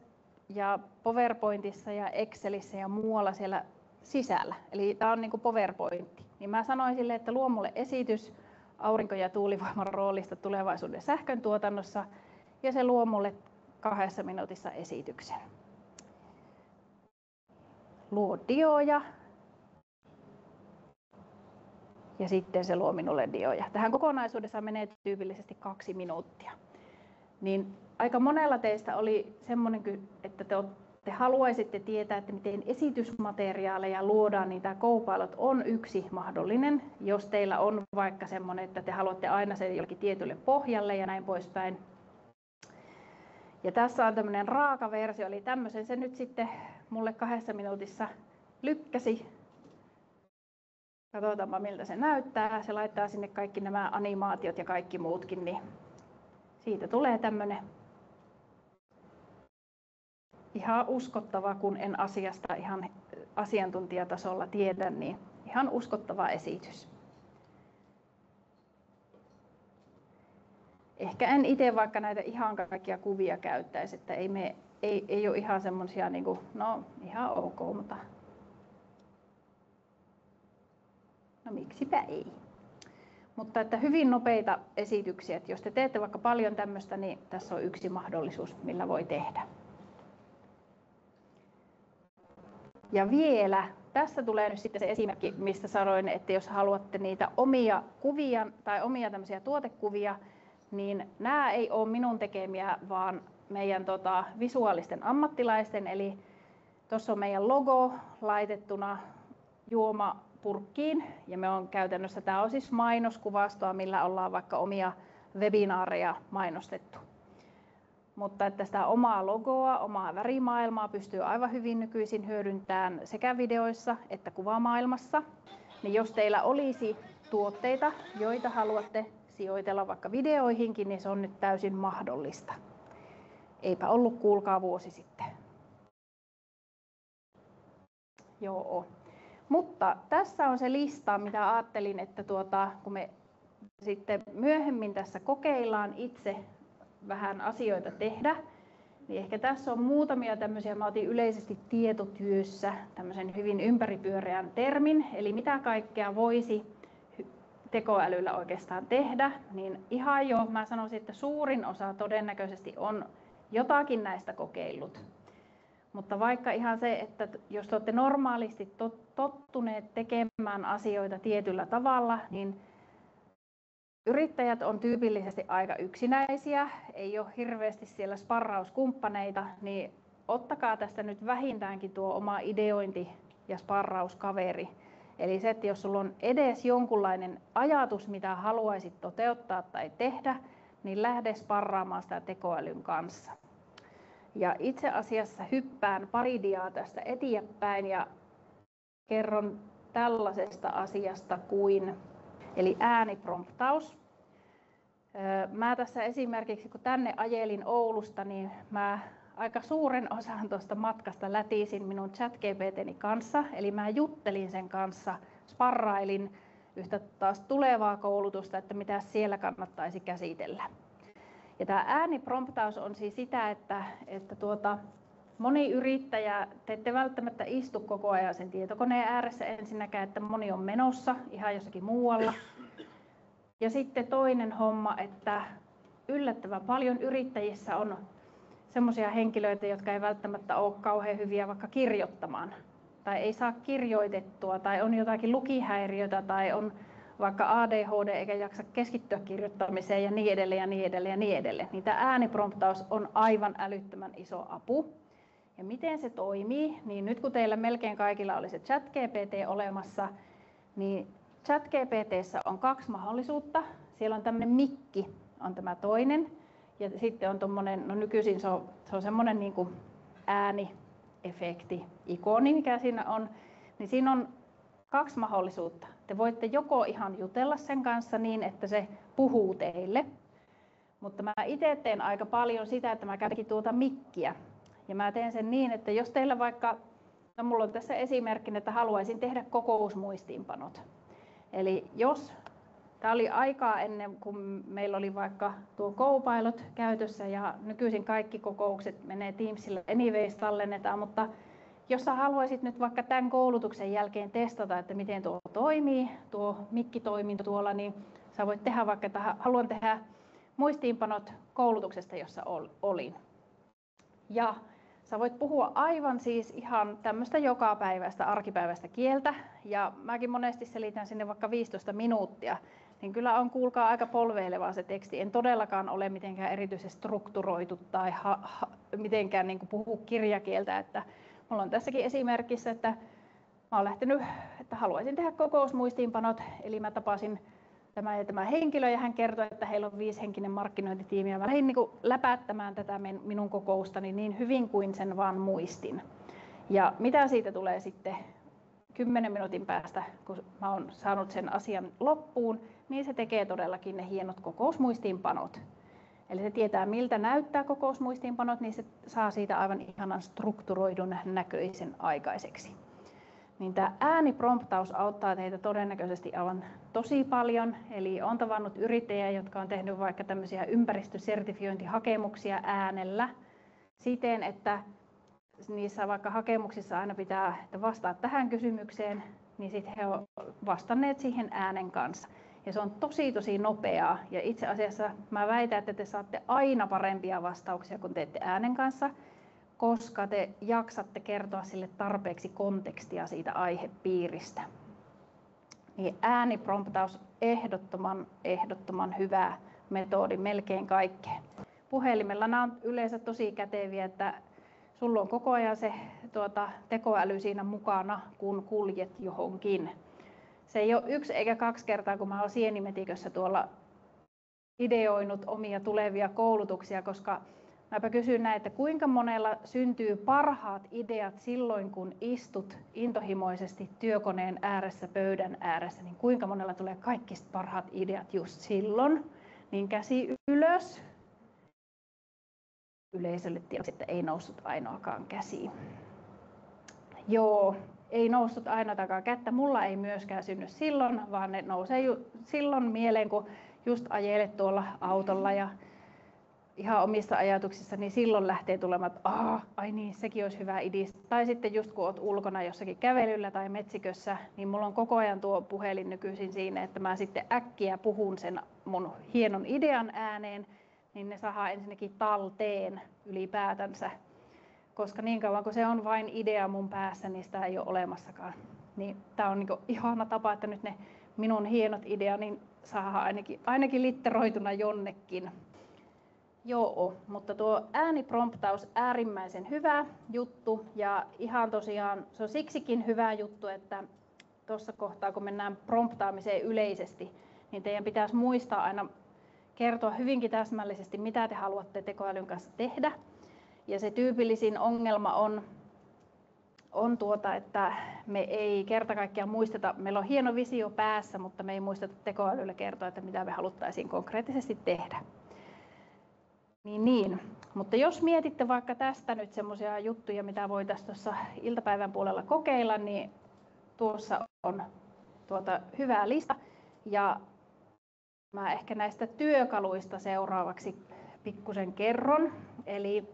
ja PowerPointissa ja Excelissä ja muualla siellä sisällä. Eli tämä on niin kuin PowerPointti. Niin mä sanoin sille, että luo mulle esitys aurinko- ja tuulivoiman roolista tulevaisuuden sähköntuotannossa, ja se luo mulle 2 minuutissa esityksen. Luo dioja, ja sitten se luo minulle dioja. Tähän kokonaisuudessaan menee tyypillisesti 2 minuuttia. Niin aika monella teistä oli semmoinen, että te haluaisitte tietää, että miten esitysmateriaaleja luodaan, niin tämä Copilot on yksi mahdollinen, jos teillä on vaikka semmoinen, että te haluatte aina sen jollekin tietylle pohjalle ja näin poispäin. Ja tässä on tämmöinen raaka versio, eli tämmöisen se nyt sitten mulle 2 minuutissa lykkäsi. Katsotaanpa miltä se näyttää. Se laittaa sinne kaikki nämä animaatiot ja kaikki muutkin, niin siitä tulee tämmöinen ihan uskottava, kun en asiasta ihan asiantuntijatasolla tiedä, niin ihan uskottava esitys. Ehkä en itse vaikka näitä ihan kaikkia kuvia käyttäisi, että ei ole ihan semmoisia, niin kuin, no ihan ok, mutta no miksipä ei. Mutta että hyvin nopeita esityksiä, että jos te teette vaikka paljon tämmöistä, niin tässä on yksi mahdollisuus, millä voi tehdä. Ja vielä, tässä tulee nyt sitten se esimerkki, mistä sanoin, että jos haluatte niitä omia kuvia tai omia tämmöisiä tuotekuvia, niin nämä ei ole minun tekemiä, vaan meidän visuaalisten ammattilaisten. Eli tuossa on meidän logo laitettuna juomapurkkiin, ja me on käytännössä, tämä on siis mainoskuvastoa, millä ollaan vaikka omia webinaareja mainostettu. Mutta että sitä omaa logoa, omaa värimaailmaa pystyy aivan hyvin nykyisin hyödyntämään sekä videoissa että kuvamaailmassa. Niin jos teillä olisi tuotteita, joita haluatte sijoitella vaikka videoihinkin, niin se on nyt täysin mahdollista. Eipä ollut, kuulkaa, vuosi sitten. Joo. Mutta tässä on se lista, mitä ajattelin, että kun me sitten myöhemmin tässä kokeillaan itse vähän asioita tehdä, niin ehkä tässä on muutamia tämmöisiä, mä otin yleisesti tietotyössä tämmöisen hyvin ympäripyöreän termin, eli mitä kaikkea voisi tekoälyllä oikeastaan tehdä, niin ihan jo mä sanoisin, että suurin osa todennäköisesti on jotakin näistä kokeillut. Mutta vaikka ihan se, että jos te olette normaalisti tottuneet tekemään asioita tietyllä tavalla, niin yrittäjät on tyypillisesti aika yksinäisiä, ei ole hirveästi siellä sparrauskumppaneita, niin ottakaa tästä nyt vähintäänkin tuo oma ideointi- ja sparrauskaveri. Eli se, että jos sulla on edes jonkunlainen ajatus, mitä haluaisit toteuttaa tai tehdä, niin lähde sparraamaan sitä tekoälyn kanssa. Ja itse asiassa hyppään pari diaa tästä eteenpäin ja kerron tällaisesta asiasta kuin eli äänipromptaus. Mä tässä esimerkiksi, kun tänne ajelin Oulusta, niin mä aika suuren osan tuosta matkasta lätisin minun ChatGPT:ni kanssa. Eli mä juttelin sen kanssa, sparrailin yhtä taas tulevaa koulutusta, että mitä siellä kannattaisi käsitellä. Ja tämä äänipromptaus on siis sitä, että moni yrittäjä, te ette välttämättä istu koko ajan sen tietokoneen ääressä ensinnäkään, että moni on menossa ihan jossakin muualla. Ja sitten toinen homma, että yllättävän paljon yrittäjissä on sellaisia henkilöitä, jotka ei välttämättä ole kauhean hyviä vaikka kirjoittamaan. Tai ei saa kirjoitettua, tai on jotakin lukihäiriötä, tai on vaikka ADHD eikä jaksa keskittyä kirjoittamiseen ja niin edelleen ja niin edelleen ja niin edelleen. Niin tämä äänipromptaus on aivan älyttömän iso apu. Ja miten se toimii, niin nyt kun teillä melkein kaikilla oli se ChatGPT olemassa, niin ChatGPT:ssä on 2 mahdollisuutta. Siellä on tämmöinen mikki, on tämä toinen, ja sitten on tommonen, no nykyisin se on semmoinen niin kuin ääniefekti, ikoni, mikä siinä on, niin siinä on 2 mahdollisuutta. Te voitte joko ihan jutella sen kanssa niin, että se puhuu teille, mutta mä itse teen aika paljon sitä, että mä käytän tuota mikkiä. Ja mä teen sen niin, että jos teillä vaikka, no mulla on tässä esimerkkinä, että haluaisin tehdä kokousmuistiinpanot. Eli jos, tämä oli aikaa ennen kuin meillä oli vaikka tuo Copilot käytössä ja nykyisin kaikki kokoukset menee Teamsille anyways tallennetaan, mutta jos sä haluaisit nyt vaikka tämän koulutuksen jälkeen testata, että miten tuo toimii, tuo mikkitoiminto tuolla, niin sä voit tehdä vaikka, että haluan tehdä muistiinpanot koulutuksesta, jossa olin. Ja sä voit puhua aivan siis ihan tämmöistä jokapäiväistä, arkipäiväistä kieltä, ja mäkin monesti selitän sinne vaikka 15 minuuttia, niin kyllä on kuulkaa aika polveilevaa se teksti. En todellakaan ole mitenkään erityisesti strukturoitu tai mitenkään niin kuin puhu kirjakieltä, että mulla on tässäkin esimerkissä, että mä oon lähtenyt, että haluaisin tehdä kokousmuistiinpanot, eli mä tapasin tämä henkilö ja hän kertoi, että heillä on 5-henkinen markkinointitiimi ja mä lähdin niin kuin läpättämään tätä minun kokoustani niin hyvin kuin sen vaan muistin. Ja mitä siitä tulee sitten 10 minuutin päästä, kun mä oon saanut sen asian loppuun, niin se tekee todellakin ne hienot kokousmuistiinpanot. Eli se tietää, miltä näyttää kokousmuistiinpanot, niin se saa siitä aivan ihanan strukturoidun näköisen aikaiseksi. Niin tämä äänipromptaus auttaa teitä todennäköisesti aivan tosi paljon. Eli olen tavannut yrittäjiä, jotka on tehnyt vaikka tämmöisiä ympäristösertifiointihakemuksia äänellä siten, että niissä vaikka hakemuksissa aina pitää, että vastaa tähän kysymykseen, niin sitten he ovat vastanneet siihen äänen kanssa. Ja se on tosi nopeaa. Ja itse asiassa mä väitän, että te saatte aina parempia vastauksia, kun teette äänen kanssa, koska te jaksatte kertoa sille tarpeeksi kontekstia siitä aihepiiristä. Niin äänipromptaus ehdottoman hyvä metodi melkein kaikkeen. Puhelimella nämä on yleensä tosi käteviä, että sulla on koko ajan se tekoäly siinä mukana, kun kuljet johonkin. Se ei ole 1 eikä 2 kertaa, kun mä olen sienimetikössä tuolla ideoinut omia tulevia koulutuksia, koska mäpä kysyn näin, että kuinka monella syntyy parhaat ideat silloin, kun istut intohimoisesti työkoneen ääressä, pöydän ääressä, niin kuinka monella tulee kaikista parhaat ideat just silloin, niin käsi ylös. Yleisölle tiedoksi, että ei noussut ainoakaan käsi. Joo, ei noussut ainoatakaan kättä. Mulla ei myöskään synny silloin, vaan ne nousee silloin mieleen, kun just ajelet tuolla autolla ja ihan omissa ajatuksissa, niin silloin lähtee tulemaan, että ai niin, sekin olisi hyvä idea. Tai sitten just kun olet ulkona jossakin kävelyllä tai metsikössä, niin mulla on koko ajan tuo puhelin nykyisin siinä, että mä sitten äkkiä puhun sen mun hienon idean ääneen, niin ne saadaan ensinnäkin talteen ylipäätänsä. Koska niin kauan kun se on vain idea mun päässä, niin sitä ei ole olemassakaan. Niin tää on niinku ihana tapa, että nyt ne minun hienot ideani saadaan ainakin litteroituna jonnekin. Joo, mutta tuo äänipromptaus äärimmäisen hyvä juttu ja ihan tosiaan se on siksikin hyvä juttu, että tuossa kohtaa kun mennään promptaamiseen yleisesti, niin teidän pitäisi muistaa aina kertoa hyvinkin täsmällisesti, mitä te haluatte tekoälyn kanssa tehdä. Ja se tyypillisin ongelma on että me ei kerta kaikkiaan muisteta, meillä on hieno visio päässä, mutta me ei muisteta tekoälylle kertoa, että mitä me haluttaisiin konkreettisesti tehdä. Niin. Mutta jos mietitte vaikka tästä nyt semmoisia juttuja, mitä voitaisiin tuossa iltapäivän puolella kokeilla, niin tuossa on hyvä lista. Ja mä ehkä näistä työkaluista seuraavaksi pikkusen kerron. Eli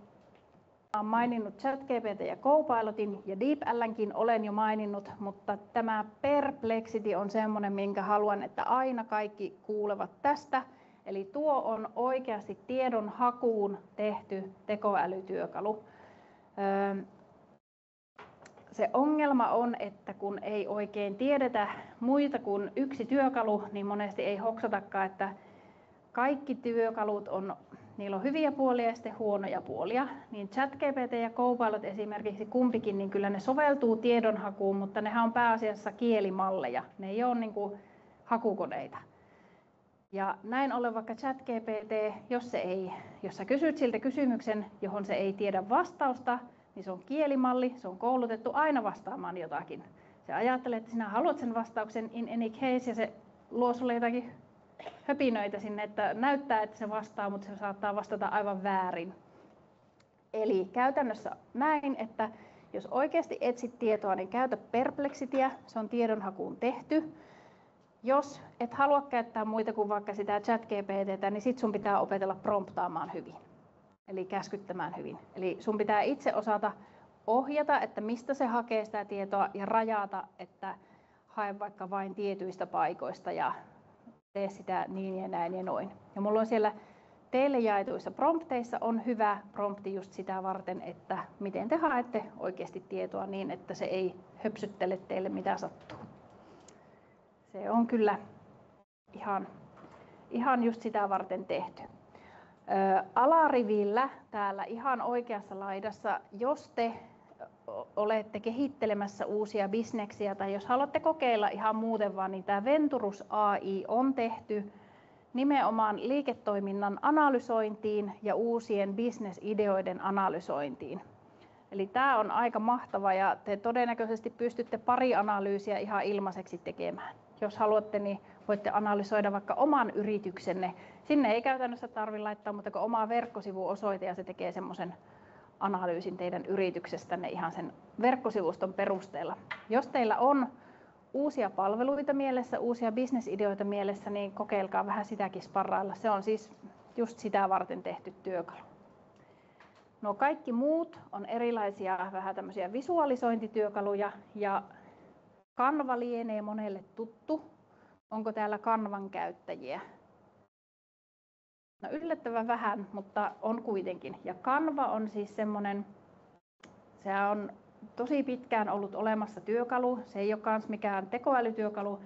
olen maininnut ChatGPT ja Copilotin ja DeepL:nkin olen jo maininnut, mutta tämä Perplexity on semmoinen, minkä haluan, että aina kaikki kuulevat tästä. Eli tuo on oikeasti tiedon hakuun tehty tekoälytyökalu. Se ongelma on, että kun ei oikein tiedetä muita kuin yksi työkalu, niin monesti ei hoksatakaan, että kaikki työkalut on niillä on hyviä puolia ja sitten huonoja puolia. Niin ChatGPT ja Copilot esimerkiksi kumpikin, niin kyllä ne soveltuu tiedonhakuun, mutta nehän on pääasiassa kielimalleja. Ne ei ole niin kuin hakukoneita. Ja näin ollen vaikka ChatGPT, jos sä kysyt siltä kysymyksen, johon se ei tiedä vastausta, niin se on kielimalli, se on koulutettu aina vastaamaan jotakin. Se ajattelee, että sinä haluat sen vastauksen in any case, ja se luo sulle jotakin höpinöitä sinne, että näyttää, että se vastaa, mutta se saattaa vastata aivan väärin. Eli käytännössä näin, että jos oikeasti etsit tietoa, niin käytä Perplexityä, se on tiedonhakuun tehty. Jos et halua käyttää muita kuin vaikka sitä ChatGPT:tä, niin sit sun pitää opetella promptaamaan hyvin, eli käskyttämään hyvin. Eli sun pitää itse osata ohjata, että mistä se hakee sitä tietoa ja rajata, että hae vaikka vain tietyistä paikoista ja tee sitä niin ja näin ja noin. Ja mulla on siellä teille jaetuissa prompteissa on hyvä prompti just sitä varten, että miten te haette oikeasti tietoa niin, että se ei höpsyttele teille mitä sattuu. Se on kyllä ihan just sitä varten tehty. Alarivillä täällä ihan oikeassa laidassa, jos te olette kehittelemässä uusia bisneksiä tai jos haluatte kokeilla ihan muuten vaan, niin tämä Venturus AI on tehty nimenomaan liiketoiminnan analysointiin ja uusien bisnesideoiden analysointiin. Eli tämä on aika mahtava ja te todennäköisesti pystytte pari analyysiä ihan ilmaiseksi tekemään. Jos haluatte, niin voitte analysoida vaikka oman yrityksenne. Sinne ei käytännössä tarvitse laittaa muuta kuin omaa verkkosivuosoite ja se tekee semmoisen analyysin teidän yrityksestänne ihan sen verkkosivuston perusteella. Jos teillä on uusia palveluita mielessä, uusia bisnesideoita mielessä, niin kokeilkaa vähän sitäkin sparrailla. Se on siis just sitä varten tehty työkalu. No kaikki muut on erilaisia vähän tämmöisiä visualisointityökaluja ja Canva lienee monelle tuttu. Onko täällä Canvan käyttäjiä? No yllättävän vähän, mutta on kuitenkin. Ja Canva on siis semmoinen, se on tosi pitkään ollut olemassa työkalu. Se ei ole kans mikään tekoälytyökalu,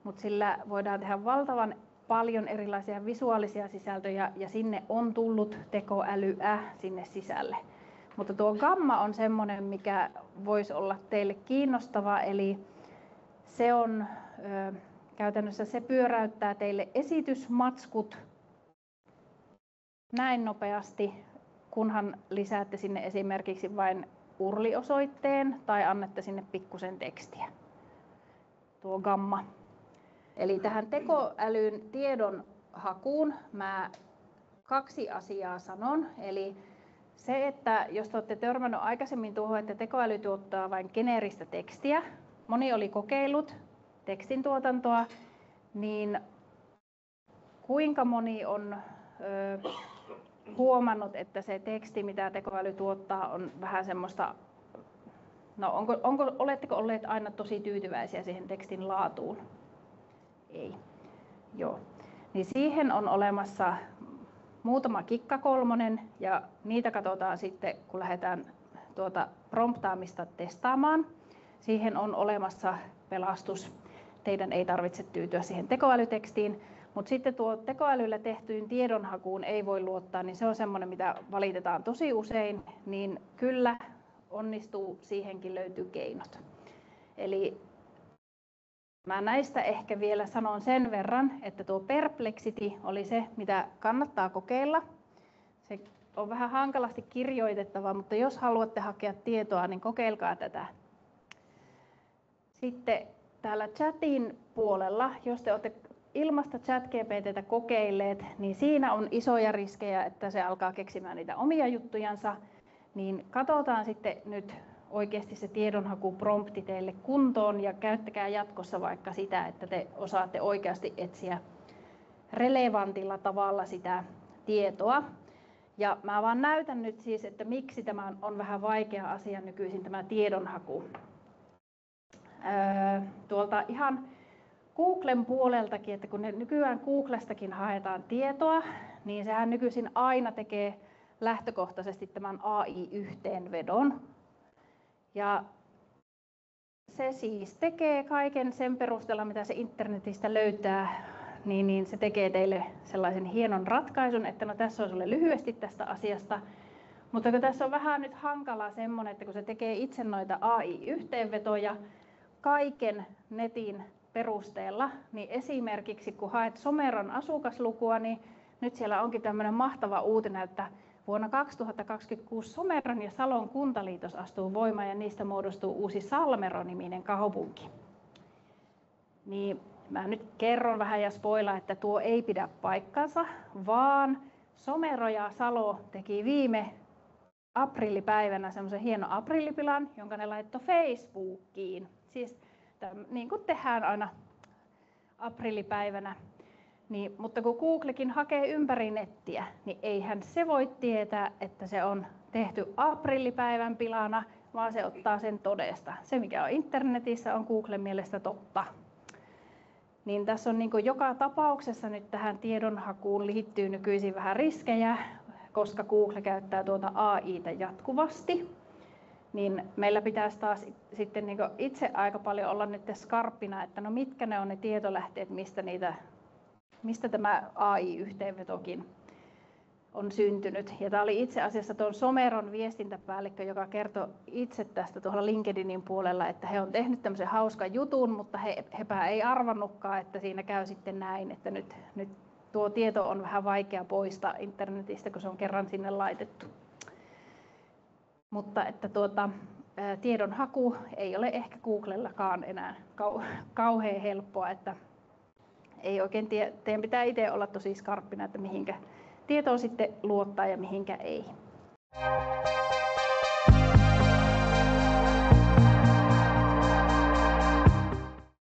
mutta sillä voidaan tehdä valtavan paljon erilaisia visuaalisia sisältöjä ja sinne on tullut tekoälyä sinne sisälle. Mutta tuo Gamma on semmoinen, mikä voisi olla teille kiinnostava, eli se on käytännössä se pyöräyttää teille esitysmatskut näin nopeasti, kunhan lisäätte sinne esimerkiksi vain URL-osoitteen tai annatte sinne pikkusen tekstiä. Tuo Gamma. Eli tähän tekoälyn tiedonhakuun mä 2 asiaa sanon. Eli se, että jos te olette törmännyt aikaisemmin tuohon, että tekoäly tuottaa vain geneeristä tekstiä, moni oli kokeillut tekstin tuotantoa, niin kuinka moni on huomannut, että se teksti, mitä tekoäly tuottaa, on vähän semmoista, no oletteko olleet aina tosi tyytyväisiä siihen tekstin laatuun? Ei. Joo. Niin siihen on olemassa muutama kikkakolmonen ja niitä katsotaan sitten, kun lähdetään promptaamista testaamaan. Siihen on olemassa pelastus. Teidän ei tarvitse tyytyä siihen tekoälytekstiin, mutta sitten tuo tekoälyllä tehtyyn tiedonhakuun ei voi luottaa, niin se on semmoinen, mitä valitetaan tosi usein, niin kyllä onnistuu, siihenkin löytyy keinot. Eli mä näistä ehkä vielä sanon sen verran, että tuo Perplexity oli se, mitä kannattaa kokeilla. Se on vähän hankalasti kirjoitettava, mutta jos haluatte hakea tietoa, niin kokeilkaa tätä. Sitten täällä chatin puolella, jos te olette ilmasta ChatGPT:tä kokeilleet, niin siinä on isoja riskejä, että se alkaa keksimään niitä omia juttujansa. Niin katsotaan sitten nyt oikeasti se tiedonhakuprompti teille kuntoon ja käyttäkää jatkossa vaikka sitä, että te osaatte oikeasti etsiä relevantilla tavalla sitä tietoa. Ja mä vaan näytän nyt siis, että miksi tämä on vähän vaikea asia nykyisin tämä tiedonhaku. Tuolta ihan Googlen puoleltakin, että kun nykyään Googlestakin haetaan tietoa, niin sehän nykyisin aina tekee lähtökohtaisesti tämän AI-yhteenvedon. Ja se siis tekee kaiken sen perusteella, mitä se internetistä niin se tekee teille sellaisen hienon ratkaisun, että no tässä on sulle lyhyesti tästä asiasta. Mutta kun tässä on vähän nyt hankalaa semmoinen, että kun se tekee itse noita AI-yhteenvetoja kaiken netin perusteella, niin esimerkiksi kun haet Someron asukaslukua, niin nyt siellä onkin tämmöinen mahtava uutinen, että vuonna 2026 Someron ja Salon kuntaliitos astuu voimaan ja niistä muodostuu uusi Salmero-niminen kaupunki. Niin mä nyt kerron vähän ja spoilaan, että tuo ei pidä paikkansa, vaan Somero ja Salo teki viime aprillipäivänä semmoisen hienon aprillipilan, jonka ne laittoi Facebookiin. Siis niin kuin tehdään aina aprillipäivänä. Niin, mutta kun Googlekin hakee ympäri nettiä, niin eihän se voi tietää, että se on tehty aprillipäivän pilana, vaan se ottaa sen todesta. Se, mikä on internetissä, on Googlen mielestä totta. Niin tässä on niin kuin joka tapauksessa nyt tähän tiedonhakuun liittyy nykyisin vähän riskejä, koska Google käyttää tuota AI:ta jatkuvasti. Niin meillä pitäisi taas sitten niin kuin itse aika paljon olla nyt skarppina, että no mitkä ne on ne tietolähteet, mistä tämä AI-yhteenvetokin on syntynyt. Ja tämä oli itse asiassa tuon Someron viestintäpäällikkö, joka kertoi itse tästä tuolla LinkedInin puolella, että he on tehnyt tämmöisen hauskan jutun, mutta hepä ei arvannutkaan, että siinä käy sitten näin, että nyt tuo tieto on vähän vaikea poistaa internetistä, kun se on kerran sinne laitettu. Mutta että tiedonhaku ei ole ehkä Googlellakaan enää kauhean helppoa, että ei oikein teidän pitää itse olla tosi skarppina, että mihinkä tietoon sitten luottaa ja mihinkä ei.